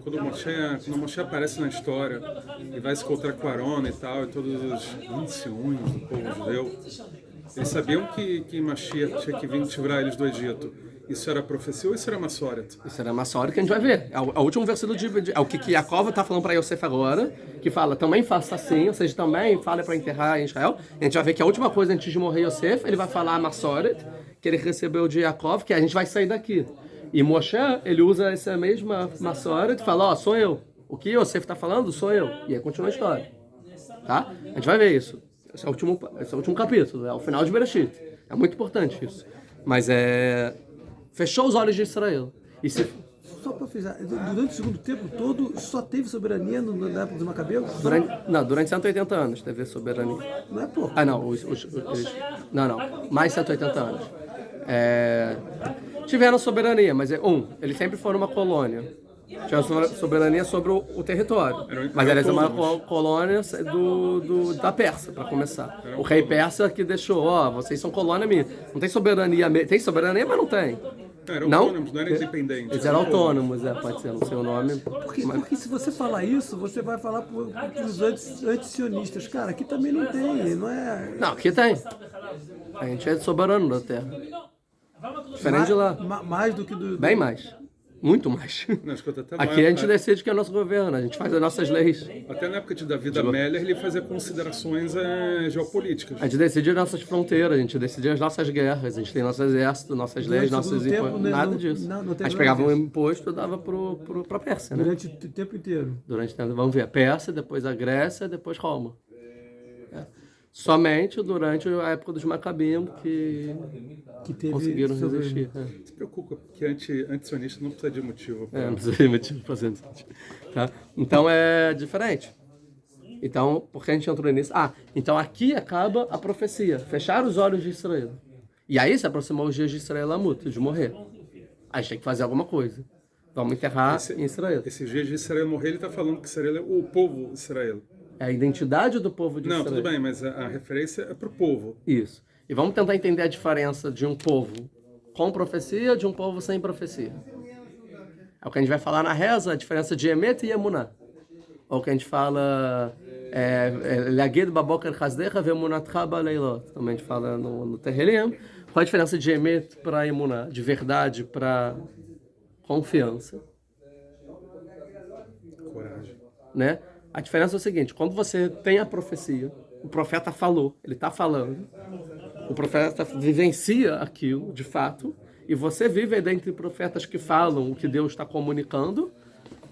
Moshe aparece na história e vai se encontrar com Arona e tal, e todos os anciões do povo judeu, eles sabiam que Mashiach tinha que vir tirar eles do Egito. Isso era profecia ou isso era Massoret? Isso era Massoret que a gente vai ver. É o último versículo é o que Yaakov está falando para Yosef agora, que fala, também faça assim, ou seja, também fale para enterrar em Israel. A gente vai ver que a última coisa antes de morrer Yosef, ele vai falar a Massoret, que ele recebeu de Yaakov, que a gente vai sair daqui. E Moshe, ele usa essa mesma Massoret e fala, sou eu. O que Yosef está falando, sou eu. E aí continua a história. Tá? A gente vai ver isso. Esse é o último capítulo, é o final de Bereshit. É muito importante isso. Mas fechou os olhos de Israel. Só para frisar, durante o segundo tempo todo, só teve soberania na época dos Macabeus? Durante 180 anos teve soberania. Não é pouco. Não, mais 180 anos. Tiveram soberania, mas eles sempre foram uma colônia. Tinha soberania sobre o território. Mas eles eram uma colônia da Pérsia, para começar. O rei persa que deixou, vocês são colônia minha. Não tem soberania, tem soberania, mas não tem. Eram Não? autônomos, não eram independentes. Eles eram autônomos, pode ser, não sei o nome. Porque se você falar isso, você vai falar para os antisionistas. Cara, aqui também não tem, não é... Não, aqui tem. A gente é soberano da terra. Diferente de lá. Mais do que Bem mais. Muito mais. Não, escuta, até Aqui a gente decide que é nosso governo, a gente faz as nossas leis. Até na época de Davi da Meller, ele fazia considerações geopolíticas. A gente decide as nossas fronteiras, a gente decide as nossas guerras, a gente tem nosso exército, nossas leis, nossos impostos. Nada disso. A gente pegava um imposto e dava para a Pérsia, né? Durante o tempo inteiro. Durante o tempo. Vamos ver, a Pérsia, depois a Grécia, depois Roma. Somente durante a época dos Macabim que teve conseguiram resistir. Se preocupa, porque antisionista não precisa de motivo. Não precisa de motivo para ser tá? Então é diferente. Então, por que a gente entrou nisso? Então aqui acaba a profecia. Fechar os olhos de Israel. E aí se aproximou os dias de Israel Amut, de morrer. Aí a gente tem que fazer alguma coisa. Vamos enterrar em Israel. Esses dias de Israel morrer, ele está falando que Israel é o povo de Israel. É a identidade do povo de Israel. Não, tudo bem, mas a referência é para o povo. Isso. E vamos tentar entender a diferença de um povo com profecia de um povo sem profecia. É o que a gente vai falar na reza, a diferença de Emet e Emuná. Ou o que a gente fala... Leagid baboker chazdecha ve'emunatcha baleilot. Também a gente fala no Terrilim. Qual a diferença de Emet para Emuná? De verdade para confiança. Coragem. Né? A diferença é o seguinte, quando você tem a profecia, o profeta falou, ele está falando, o profeta vivencia aquilo, de fato, e você vive dentre profetas que falam o que Deus está comunicando,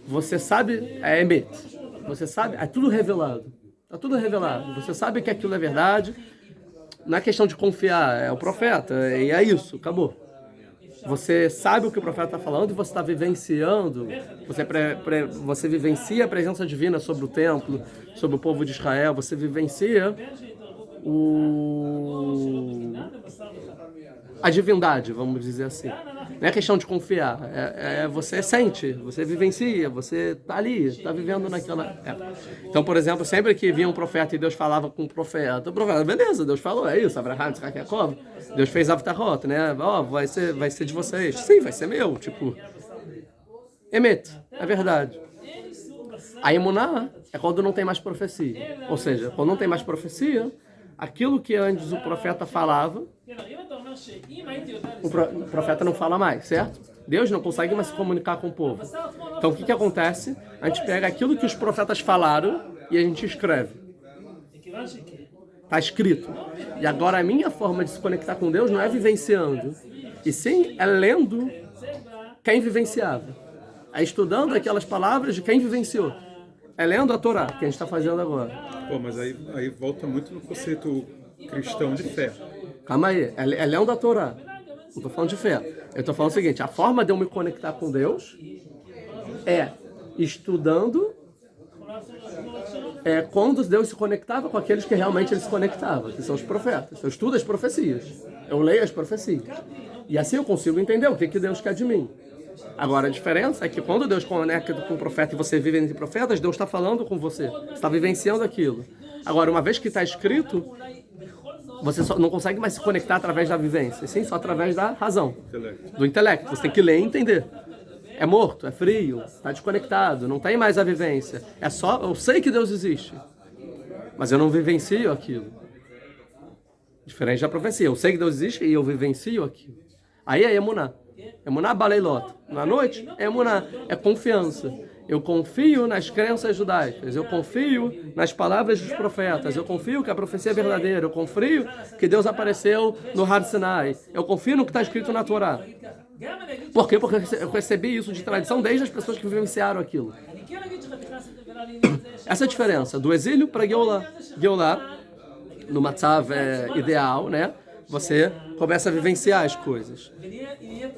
você sabe, é emet, você sabe, é tudo revelado, está tudo revelado, você sabe que aquilo é verdade, não é questão de confiar, é o profeta, e é isso, acabou. Você sabe o que o profeta está falando e você está vivenciando, você vivencia a presença divina sobre o templo, sobre o povo de Israel, você vivencia a divindade, vamos dizer assim. Não é questão de confiar, você sente, você vivencia, você está ali, está vivendo naquela... Então, por exemplo, sempre que vinha um profeta e Deus falava com o profeta, beleza, Deus falou, é isso, Abraham, Isaac, Jacob, Deus fez Avtarot, né? Vai ser de vocês. Sim, vai ser meu, tipo... Emet, é verdade. A Emuná é quando não tem mais profecia. Ou seja, quando não tem mais profecia, aquilo que antes o profeta falava, o profeta não fala mais, certo? Deus não consegue mais se comunicar com o povo. Então o que acontece? A gente pega aquilo que os profetas falaram e a gente escreve. Está escrito. E agora a minha forma de se conectar com Deus não é vivenciando, e sim é lendo quem vivenciava. É estudando aquelas palavras de quem vivenciou. É lendo a Torá, que a gente está fazendo agora. Pô, mas aí volta muito no conceito cristão de fé. Calma aí, é lendo a Torá. Não estou falando de fé. Eu estou falando o seguinte, a forma de eu me conectar com Deus é estudando quando Deus se conectava com aqueles que realmente ele se conectava, que são os profetas. Eu estudo as profecias, eu leio as profecias. E assim eu consigo entender o que Deus quer de mim. Agora, a diferença é que quando Deus conecta com o profeta e você vive entre profetas, Deus está falando com você, está vivenciando aquilo. Agora, uma vez que está escrito, você só não consegue mais se conectar através da vivência, sim, só através da razão, do intelecto. Você tem que ler e entender. É morto, é frio, está desconectado, não tem mais a vivência. É só, eu sei que Deus existe, mas eu não vivencio aquilo. Diferente da profecia, eu sei que Deus existe e eu vivencio aquilo. Aí é Emuná. Emuná baleilot. Na noite, Emuná é confiança. Eu confio nas crenças judaicas, eu confio nas palavras dos profetas, eu confio que a profecia é verdadeira, eu confio que Deus apareceu no Har Sinai, eu confio no que está escrito na Torá. Por quê? Porque eu recebi isso de tradição desde as pessoas que vivenciaram aquilo. Essa é a diferença do exílio para Geulah. Geulah, no Matzav ideal, né? Você começa a vivenciar as coisas.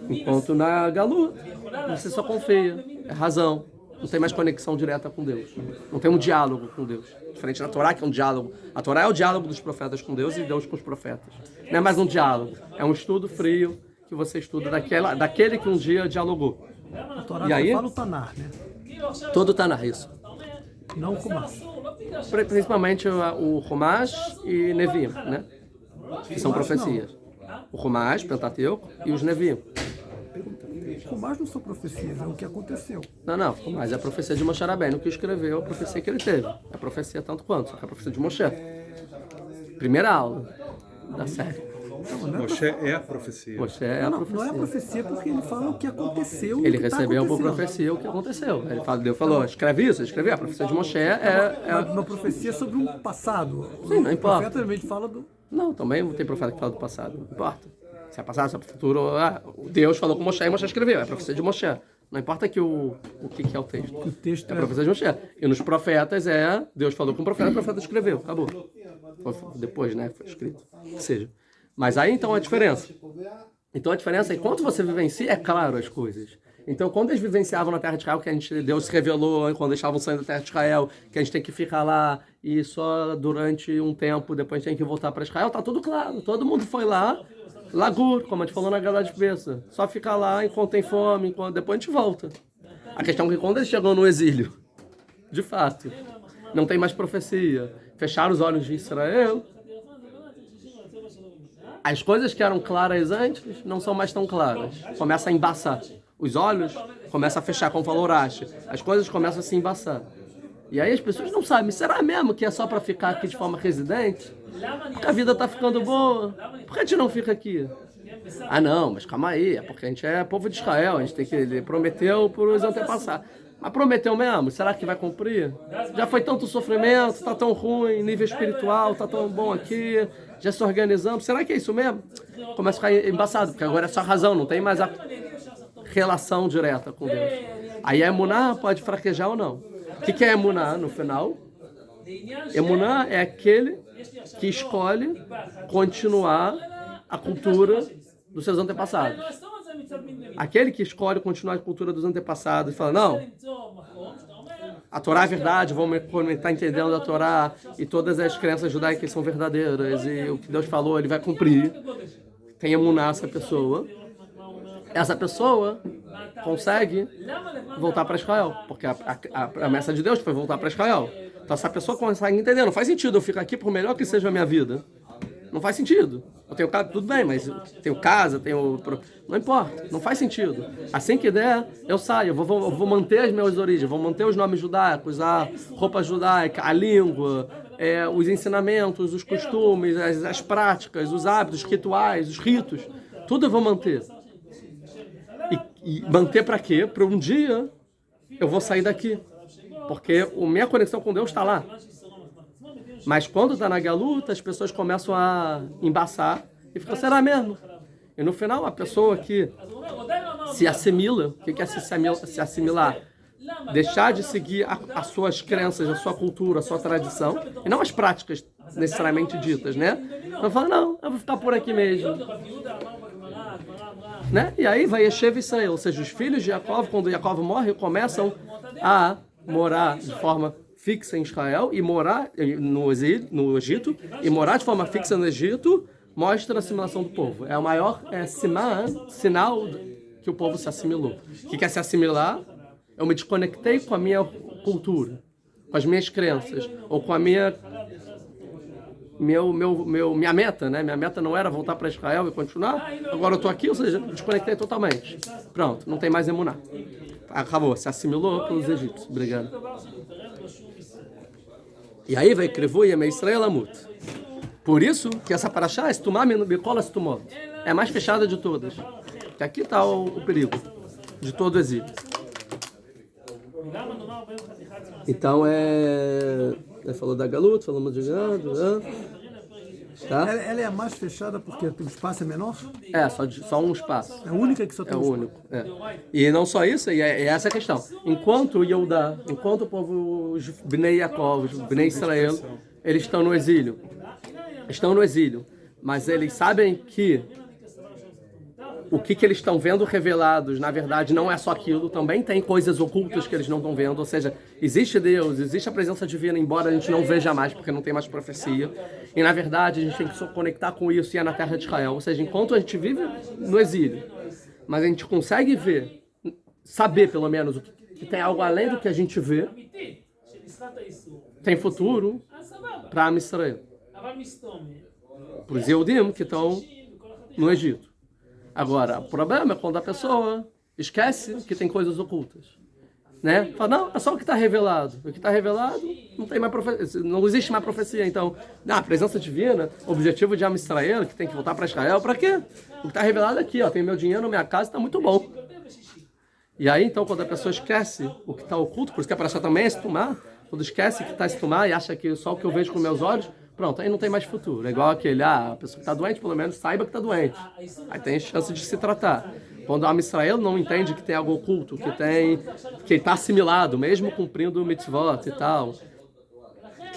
Enquanto na Galut, você só confia, é razão. Não tem mais conexão direta com Deus. Não tem um diálogo com Deus. Diferente da Torá, que é um diálogo. A Torá é o diálogo dos profetas com Deus e Deus com os profetas. Não é mais um diálogo. É um estudo frio que você estuda daquele que um dia dialogou. A Torá E aí? fala o Tanar, né? Todo está na isso. Não o Chumash. Principalmente o Chumash e Nevi'im, né? Que são profecias. O Chumash, Pentateuco, e os Nevi'im. O Chumash não são profecias, é o que aconteceu. Não, mas é a profecia de Moshe Rabbeinu que escreveu a profecia que ele teve. É a profecia tanto quanto, só que é a profecia de Moshe. Primeira aula da série. Moshe é a profecia. Moshe é a Não é a profecia. profecia porque ele fala o que aconteceu. Ele e o que tá recebeu por acontecendo. profecia o que aconteceu. Deus falou, escreve isso, escreve. A profecia de Moshe é Uma profecia sobre um passado. Sim, não O importa. profeta realmente fala do... Não, também tem profeta que fala do passado, não importa. Se é passado, se é futuro, Deus falou com Moshe e Moshe escreveu, é a profecia de Moshe. Não importa o que é o texto. O texto É a profecia de Moshe. E nos profetas Deus falou com o profeta escreveu, acabou. Depois, né, foi escrito, que seja. Mas aí então a diferença. Então a diferença é que quando você vivencia, é claro as coisas. Então quando eles vivenciavam na terra de Israel, que Deus se revelou quando eles estavam saindo da terra de Israel, que a gente tem que ficar lá e só durante um tempo, depois tem que voltar para Israel, tá tudo claro. Todo mundo foi lá, lagur, como a gente falou na Gala de Peça. Só ficar lá enquanto tem fome, depois a gente volta. A questão é que quando eles chegam no exílio, de fato, não tem mais profecia, fecharam os olhos de Israel, as coisas que eram claras antes não são mais tão claras. Começa a embaçar. Os olhos começam a fechar, como falou Urashi. As coisas começam a se embaçar. E aí as pessoas não sabem, será mesmo que é só para ficar aqui de forma residente? Porque a vida está ficando boa. Por que a gente não fica aqui? Ah não, mas calma aí, é porque a gente é povo de Israel, a gente tem que... Ele prometeu para os antepassados. Mas prometeu mesmo? Será que vai cumprir? Já foi tanto sofrimento, está tão ruim, nível espiritual, está tão bom aqui, já se organizamos. Será que é isso mesmo? Começa a ficar embaçado, porque agora é só razão, não tem mais a relação direta com Deus. Aí a emuná pode fraquejar ou não. O que é emuná no final? Emuná é aquele que escolhe continuar a cultura dos seus antepassados. Aquele que escolhe continuar a cultura dos antepassados e fala, não, a Torá é verdade, vamos estar entendendo a Torá e todas as crenças judaicas são verdadeiras e o que Deus falou ele vai cumprir. Tem emuná essa pessoa. Essa pessoa consegue voltar para Israel, porque a promessa de Deus foi voltar para Israel. Então essa pessoa consegue entender, não faz sentido eu ficar aqui por melhor que seja a minha vida. Não faz sentido. Eu tenho casa, tudo bem, mas eu tenho casa, tenho... Não importa, não faz sentido. Assim que der, eu saio, eu vou manter as minhas origens, vou manter os nomes judaicos, a roupa judaica, a língua, os ensinamentos, os costumes, as práticas, os hábitos, os rituais, os ritos. Tudo eu vou manter. E manter para quê? Para um dia eu vou sair daqui. Porque a minha conexão com Deus está lá. Mas quando está na galuta, as pessoas começam a embaçar e fica, será mesmo? E no final, a pessoa que se assimila, o que é se assimilar? Deixar de seguir as suas crenças, a sua cultura, a sua tradição, e não as práticas necessariamente ditas, né? Então fala, não, eu vou ficar por aqui mesmo. Né? E aí vai Yeshev Israel, ou seja, os filhos de Jacob, quando Jacob morre, começam a morar de forma fixa em Israel e morar no Egito, e morar de forma fixa no Egito mostra a assimilação do povo. É o maior sinal que o povo se assimilou. O que quer se assimilar? Eu me desconectei com a minha cultura, com as minhas crenças, ou com a minha meta, né? Minha meta não era voltar para Israel e continuar, agora eu estou aqui, ou seja, me desconectei totalmente. Pronto, não tem mais emuná. Acabou, se assimilou pelos egípcios. Obrigado. E aí vai Krevu e Israel Amut. Por isso que essa paraxá é mais fechada de todas. Que aqui está o perigo de todo o exílio. Então falou da galuta, falamos de gado, tá? Ela é a mais fechada porque o espaço é menor? Só um espaço. É a única que só tem É o único. E não só isso, e essa é a questão. Enquanto Yehudá, enquanto o povo, os Bnei Yaakov, os Bnei Israel, eles estão no exílio. Mas eles sabem que o que eles estão vendo revelados, na verdade, não é só aquilo, também tem coisas ocultas que eles não estão vendo, ou seja, existe Deus, existe a presença divina, embora a gente não veja mais, porque não tem mais profecia, e na verdade a gente tem que se conectar com isso e é na terra de Israel, ou seja, enquanto a gente vive no exílio, mas a gente consegue ver, saber, pelo menos, que tem algo além do que a gente vê, tem futuro para Am Israel, para os Yehudim que estão no Egito. Agora, o problema é quando a pessoa esquece que tem coisas ocultas. Né? Fala, não, é só o que está revelado. O que está revelado não tem mais profecia, não existe mais profecia. Então, a presença divina, o objetivo de Am Israel, que tem que voltar para Israel, para quê? O que está revelado aqui, ó, tem meu dinheiro, minha casa, está muito bom. E aí, então, quando a pessoa esquece o que está oculto, por isso que a paraxá também é estumar, quando esquece que está estumar e acha que só o que eu vejo com meus olhos, pronto, aí não tem mais futuro. É igual aquele, a pessoa que está doente, pelo menos saiba que está doente. Aí tem chance de se tratar. Quando a Am Israel não entende que tem algo oculto, que está assimilado, mesmo cumprindo o mitzvot e tal,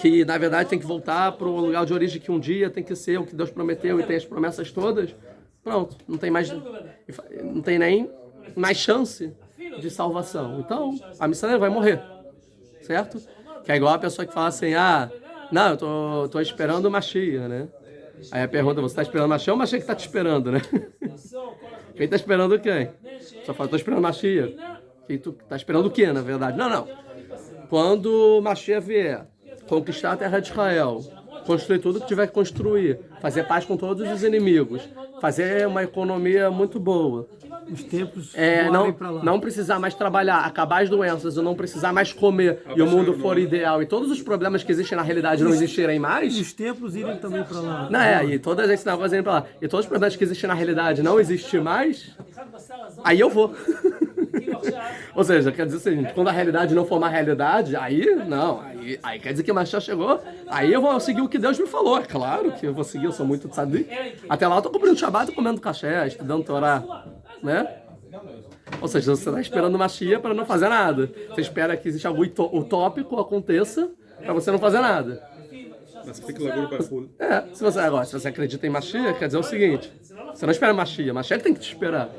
que na verdade tem que voltar para o lugar de origem que um dia tem que ser o que Deus prometeu e tem as promessas todas, pronto, não tem nem mais chance de salvação. Então, a Am Israel vai morrer, certo? Que é igual a pessoa que fala assim, não, eu tô esperando o Mashiach, né? Aí a pergunta, você está esperando o Mashiach ou o Mashiach que está te esperando, né? Quem está esperando quem? Só fala, estou esperando o Mashiach. Quem tu está esperando o quê, na verdade? Não. Quando o Mashiach vier, conquistar a terra de Israel, construir tudo que tiver que construir, fazer paz com todos os inimigos, fazer uma economia muito boa. Os tempos Não precisar mais trabalhar, acabar as doenças, ou não precisar mais comer, e o mundo for ideal, e todos os problemas que existem na realidade não existirem mais. E os templos irem também para lá. E todas esses negócios irem para lá. E todos os problemas que existem na realidade não existem mais, aí eu vou. Ou seja, quer dizer o seguinte, quando a realidade não for uma realidade, aí quer dizer que o Mashiach chegou, aí eu vou seguir o que Deus me falou. É claro que eu vou seguir, eu sou muito tzadik. Até lá eu tô cumprindo o Shabbat, comendo caché, estudando Torá, né? Ou seja, você está esperando o Mashiach para não fazer nada. Você espera que exista algo utópico aconteça para você não fazer nada. Se você acredita em Mashiach, quer dizer o seguinte, você não espera Mashiach tem que te esperar.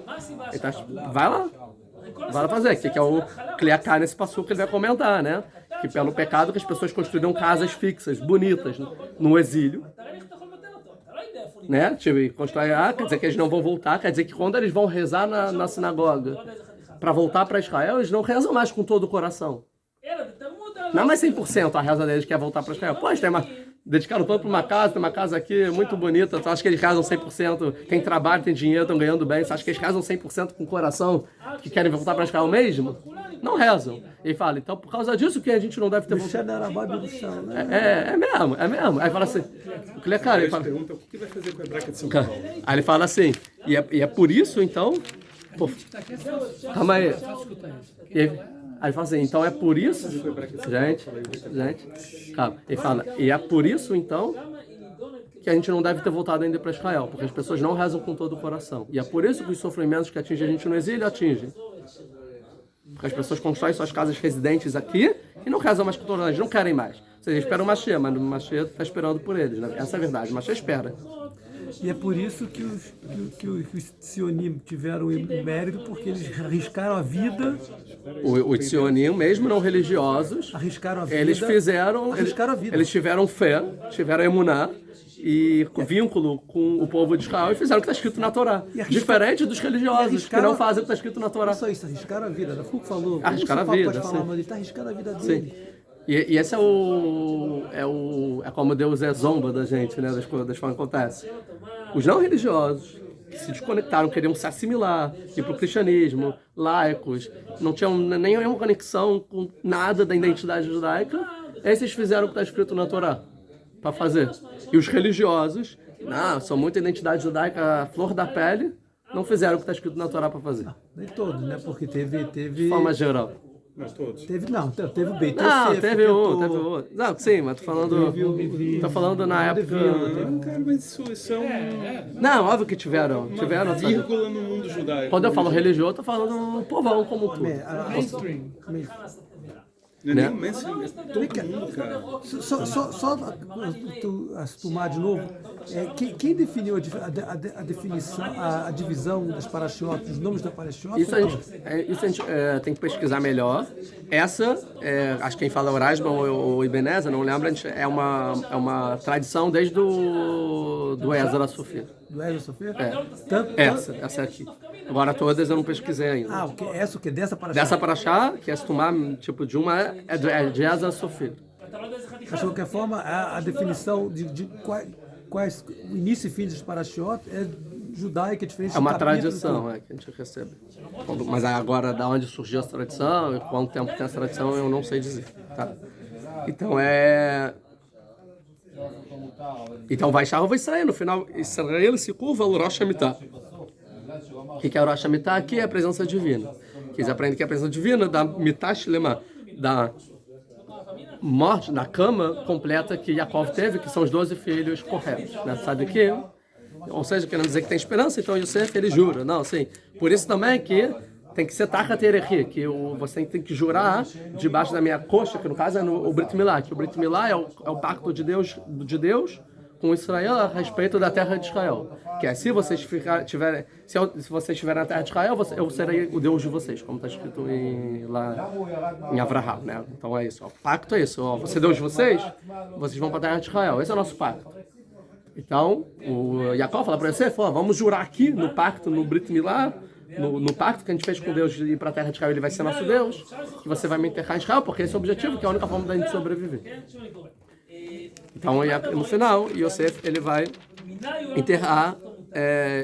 Vai lá fazer, que é o cliacar nesse passo que ele vai comentar, né? Que pelo pecado que as pessoas construíram casas fixas, bonitas, no exílio, né? Constrói, quer dizer que eles não vão voltar, quer dizer que quando eles vão rezar na sinagoga para voltar para Israel, eles não rezam mais com todo o coração. Não é mais 100% a reza deles que é voltar para Israel. Pô, dedicaram todo para uma casa, tem uma casa aqui muito bonita, tu acha que eles casam 100%, tem trabalho, tem dinheiro, estão ganhando bem, você acha que eles casam 100% com o coração, que querem voltar para Israel mesmo? Não rezam. Ele fala, então por causa disso que a gente não deve ter voltado. É mesmo. Aí fala assim, ele fala, pergunta o que vai fazer com a Hebraica de São Paulo? Aí ele fala assim, e é por isso então, calma aí. Aí ele fala assim, então é por isso, gente, calma. Ele fala, e é por isso então que a gente não deve ter voltado ainda para Israel, porque as pessoas não rezam com todo o coração. E é por isso que os sofrimentos que atingem a gente no exílio atingem. Porque as pessoas constroem suas casas residentes aqui e não rezam mais com todo o coração, não querem mais. Ou seja, esperam o Mashiach, mas o Mashiach está esperando por eles, né? Essa é a verdade, o Mashiach espera. E é por isso que os tzionim tiveram o mérito, porque eles arriscaram a vida. Os tzionim, mesmo não religiosos, arriscaram a vida. Arriscaram a vida. Eles tiveram fé, tiveram emuná e vínculo com o povo de Israel e fizeram o que está escrito na Torá. Diferente dos religiosos, que não fazem o que está escrito na Torá. Não só isso, arriscaram a vida. O Foucault falou. Arriscaram a vida. Ele está arriscando a vida dele. Sim. E esse é como Deus zomba da gente, né? Das coisas que acontecem. Os não religiosos, que se desconectaram, queriam se assimilar, ir para o cristianismo, laicos, não tinham nenhuma conexão com nada da identidade judaica, esses fizeram o que está escrito na Torá, para fazer. E os religiosos, são muita identidade judaica, a flor da pele, não fizeram o que está escrito na Torá para fazer. Nem todos, né? Porque teve... De forma geral. Mas todos. Teve o Beit Yosef. Teve outro. Não, sim, mas tô falando na época... Cara, mas isso é um... Não, óbvio que tiveram. Vírgula no mundo judaico. Quando eu falo religioso, eu tô falando um povão como tudo. Mainstream. Não é nem o mainstream, é todo mundo, cara. Só tu tomar de novo, Quem definiu a definição, a divisão das parashiot, os nomes da parashiot? Isso a gente tem que pesquisar melhor. Essa, acho que quem fala o Rashba ou o Ibn Ezra, não lembro, é uma tradição desde do Ezra Sofia. Do Ezra Sofia? Essa aqui. Agora todas eu não pesquisei ainda. Ah, essa o que? Dessa parashiot? Dessa paraxá, que é se tomar tipo de uma, é de Ezra Sofia. Mas de qualquer forma, a definição de quais o início e fim dos parashiot é judaica, é diferente. É uma tradição que a gente recebe. Mas agora, da onde surgiu essa tradição e quanto tempo tem essa tradição, eu não sei dizer. Tá? Então vai Shah ou vai Israel. No final, Israel se curva ao Rosh Hamitah. O que é o Rosh Hamitah? Aqui é a presença divina. Eles aprendem que é a presença divina da Mitah Shlema, da morte, da cama completa que Yaakov teve, que são os 12 filhos corretos. Né? Sabe que? Ou seja, querendo dizer que tem esperança, então Yosef ele jura. Não, assim, por isso também que tem que ser Tachat Erechi, que você tem que jurar debaixo da minha coxa, que no caso é o Brit Milá, que o Brit Milá é o pacto de Deus com Israel a respeito da terra de Israel. Que é, se vocês estiverem na terra de Israel, eu serei o Deus de vocês, como está escrito lá em Avraham, né? Então é isso, o pacto é isso, você é Deus de vocês vão para a terra de Israel, esse é o nosso pacto. Então, o Yaakov fala para você, vamos jurar aqui no pacto, no Brit Milá, no pacto que a gente fez com Deus de ir para a terra de Israel, ele vai ser nosso Deus, que você vai me enterrar em Israel, porque esse é o objetivo, que é a única forma da gente sobreviver. Então, no final, Yosef ele vai enterrar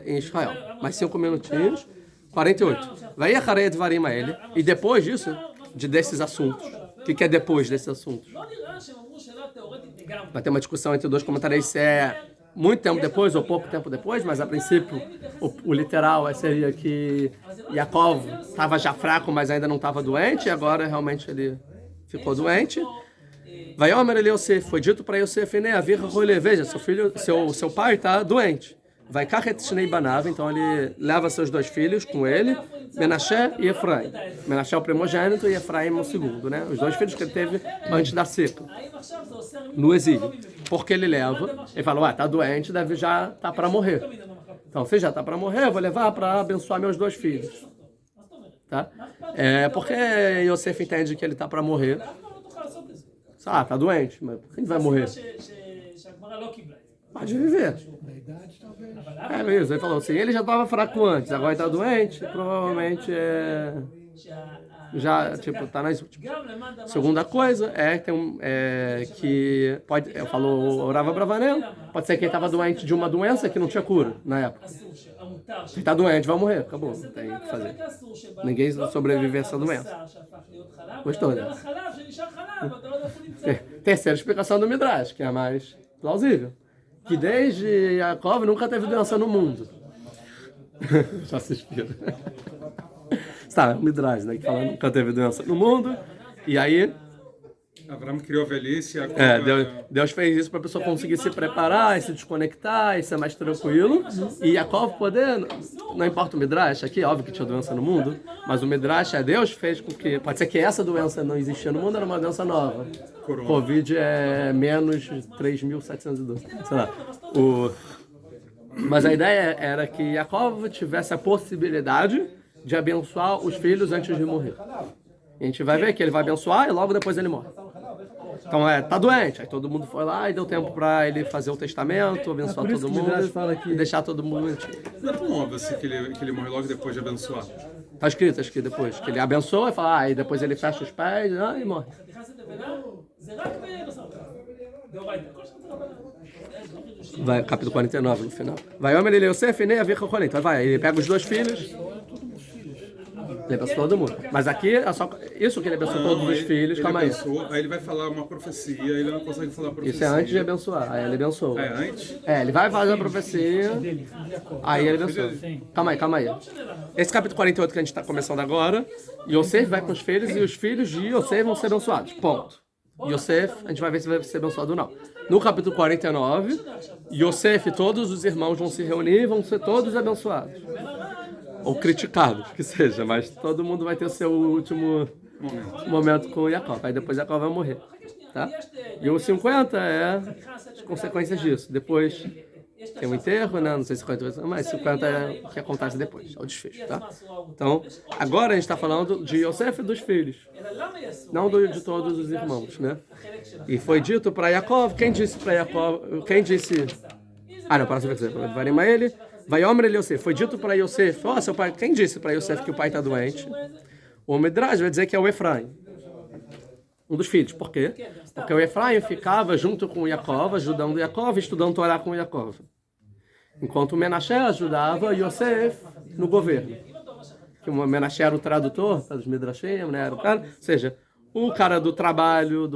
em Israel. Mais 5 minutinhos, 48. Vai Acharei Dvarim a ele, e depois disso, desses assuntos, o que é depois desses assuntos? Vai ter uma discussão entre dois comentários se é muito tempo depois ou pouco tempo depois, mas a princípio o literal seria que Yaakov estava já fraco, mas ainda não estava doente, e agora realmente ele ficou doente. Vai Omer ele Yosef, foi dito para Yosef, né, veja, seu pai está doente. Vai Kachet Shnei Banav, então ele leva seus 2 filhos com ele, Menashe e Efraim. Menashe é o primogênito e Efraim é o segundo, né? Os 2 filhos que ele teve antes da seca, no exílio. Porque ele leva, ele fala, tá doente, deve já tá para morrer. Então, se já tá para morrer, eu vou levar para abençoar meus 2 filhos. Tá? Porque Yosef entende que ele tá para morrer. Tá doente, mas por que ele vai morrer? Pode viver. É mesmo, ele falou assim, ele já estava fraco antes, agora está doente, provavelmente já, tá nas últimas. Segunda coisa que pode, falou o Rava Bravanel, pode ser que ele estava doente de uma doença que não tinha cura na época. Se está doente, vai morrer, acabou, não tem o que fazer. Ninguém sobrevive a essa doença. Gostou, né? Terceira explicação do Midrash, que é a mais plausível. Que desde Yaakov nunca teve doença no mundo. Já se inspira. Sabe, o Midrash, né? Que fala que nunca teve doença no mundo. E aí... Abraão criou a velhice. Deus fez isso para a pessoa conseguir se preparar e se desconectar e ser mais tranquilo. E Yaakov poder... Não importa o Midrash, aqui é óbvio que tinha doença no mundo, mas o Midrash Deus fez com que... Pode ser que essa doença não existia no mundo, era uma doença nova. Corona. Covid é menos 3.712. Sei lá. Mas a ideia era que Yaakov tivesse a possibilidade de abençoar os filhos antes de morrer. E a gente vai ver que ele vai abençoar e logo depois ele morre. Então tá doente, aí todo mundo foi lá e deu tempo para ele fazer o testamento, abençoar todo mundo e deixar todo mundo. Não é tão óbvio assim que ele morre logo depois de abençoar. Tá escrito depois, que ele abençoa e fala, e depois ele fecha os pés e morre. Vai, capítulo 49 no final. Vai, Omer ele Yosef, né, então vai, ele pega os 2 filhos. Ele abençoou todo mundo. Mas aqui é só isso que ele abençoou todos os filhos. Calma aí. Aí ele vai falar uma profecia, ele não consegue falar a profecia. Isso é antes de abençoar. Aí ele abençoou. É antes? Ele vai fazer a profecia. Aí ele abençoa. Calma aí. Esse capítulo 48 que a gente está começando agora, Yosef vai com os filhos e os filhos de Yosef vão ser abençoados. Ponto. Yosef, a gente vai ver se vai ser abençoado ou não. No capítulo 49, Yosef e todos os irmãos vão se reunir e vão ser todos abençoados. Ou criticados, que seja, mas todo mundo vai ter o seu último momento com Yaakov. Aí depois Yaakov vai morrer, tá? E o 50 é as consequências disso. Depois tem um enterro, né? Não sei se 50, mas 50 é o que acontece depois, é o desfecho, tá? Então, agora a gente está falando de Yosef e dos filhos, não de todos os irmãos, né? E foi dito para Yaakov, quem disse para Yaakov, quem disse... Ah, não, para você dizer, vai ele, vai Omer ele Yosef, foi dito para Yosef, ó, seu pai, quem disse para Yosef que o pai está doente? O Midrash vai dizer que é o Efraim, um dos filhos. Por quê? Porque o Efraim ficava junto com Yaakov, ajudando Yaakov, estudando Torá com Yaakov. Enquanto o Menashe ajudava Yosef no governo. Que o Menashe era o tradutor, dos Midrashim, né? Era o cara, ou seja, o cara do trabalho,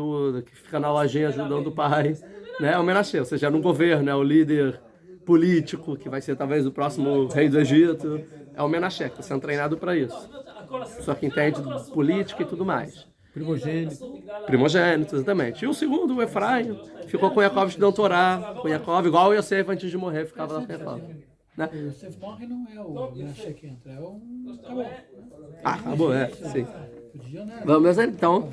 que fica na lojinha ajudando o pai, né? É o Menashe, ou seja, no governo, é o líder político, que vai ser talvez o próximo rei do Egito. É o Menashe, que está sendo treinado para isso. Só que entende política e tudo mais. Primogênito, exatamente. E o segundo, o Efraim, ficou com Yaakov estudando Torá, com Yaakov, igual o Yosef antes de morrer, ficava lá com Yaakov. Né? O Yosef morre não é o Menashe que entra, é o... Acabou, sim. Podia, né? Vamos ver, então,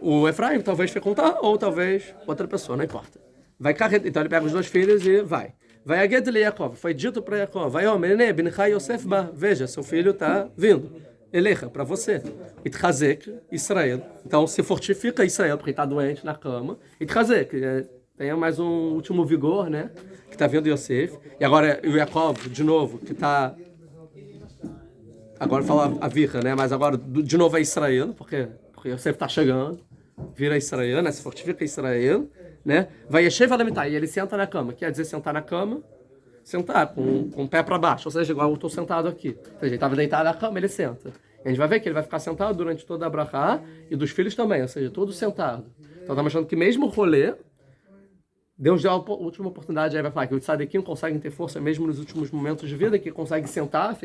o Efraim talvez fecundar, ou talvez outra pessoa, não importa. Vai carregar, então ele pega os 2 filhos e vai. Vai Aged-le Yaakov, foi dito para Yaakov, vai Omer, Benchai Yosef ba, veja, seu filho está vindo. Eleja, para você. Itchazek, Israel. Então se fortifica Israel, porque está doente na cama. Itchazek, tenha mais um último vigor, né? Que está vindo Yosef. E agora o Yaakov, de novo, que está... Agora fala a Virra, né? Mas agora de novo é Israel, porque Yosef está chegando. Vira Israel, né? Se fortifica Israel, né? Vai Yeshev Alamitai, e ele senta na cama. Quer dizer, sentar na cama, sentar com o pé para baixo, ou seja, igual eu estou sentado aqui. Ou seja, ele estava deitado na cama, ele senta. E a gente vai ver que ele vai ficar sentado durante toda a brachá e dos filhos também, ou seja, todos sentados. Então está mostrando que mesmo o rolê, Deus deu a última oportunidade, aí vai falar que o tzadikim conseguem ter força mesmo nos últimos momentos de vida, que consegue sentar,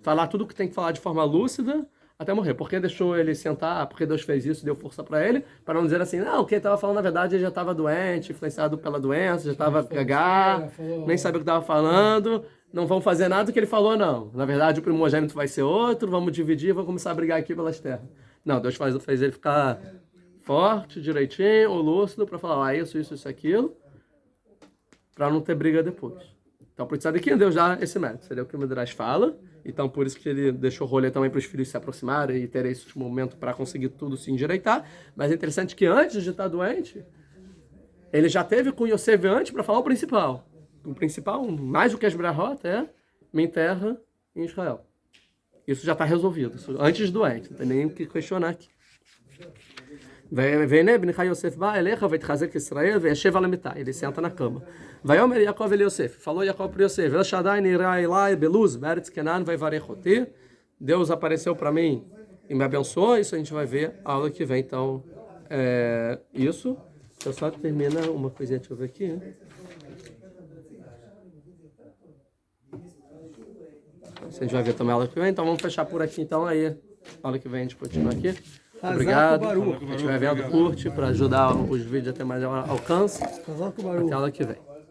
falar tudo o que tem que falar de forma lúcida, até morrer. Por que deixou ele sentar? Porque Deus fez isso, deu força para ele, para não dizer assim, não, o que ele estava falando, na verdade, ele já estava doente, influenciado pela doença, já estava a pegar, nem sabia o que estava falando, não vão fazer nada do que ele falou, não. Na verdade, o primogênito vai ser outro, vamos dividir, vamos começar a brigar aqui pelas terras. Não, Deus fez ele ficar forte, direitinho, ou lúcido, para falar, isso, aquilo, para não ter briga depois. Então, por isso, aqui Deus dá esse mérito. Seria o que o Midrash fala. Então, por isso que ele deixou o rolê também para os filhos se aproximarem e terem esse momento para conseguir tudo se endireitar. Mas é interessante que antes de estar doente, ele já teve com Yosef antes para falar o principal. O principal, mais do que as brahot, é me enterra em Israel. Isso já está resolvido. Isso, antes de doente, não tem nem o que questionar aqui. והנה בנך יוסף בא אליך ויתחזק ישראל וישב על המיטה, ele senta na cama. ויאמר יעקב אל יוסף, falou Jacob para Yosef, אלא שעדיין נראה אליי בלוז בארץ כנען ויברך אותי. Deus apareceu para mim e me abençoou. Isso a gente vai ver a aula que vem. Então, isso. Eu só termina uma coisinha, deixa eu ver aqui. Isso a gente vai ver também a aula que vem. Então vamos fechar por aqui. Então aí, a aula que vem a gente continua aqui. Obrigado. A gente vai vendo, curte para ajudar os vídeos a ter mais alcance. Até a aula que vem.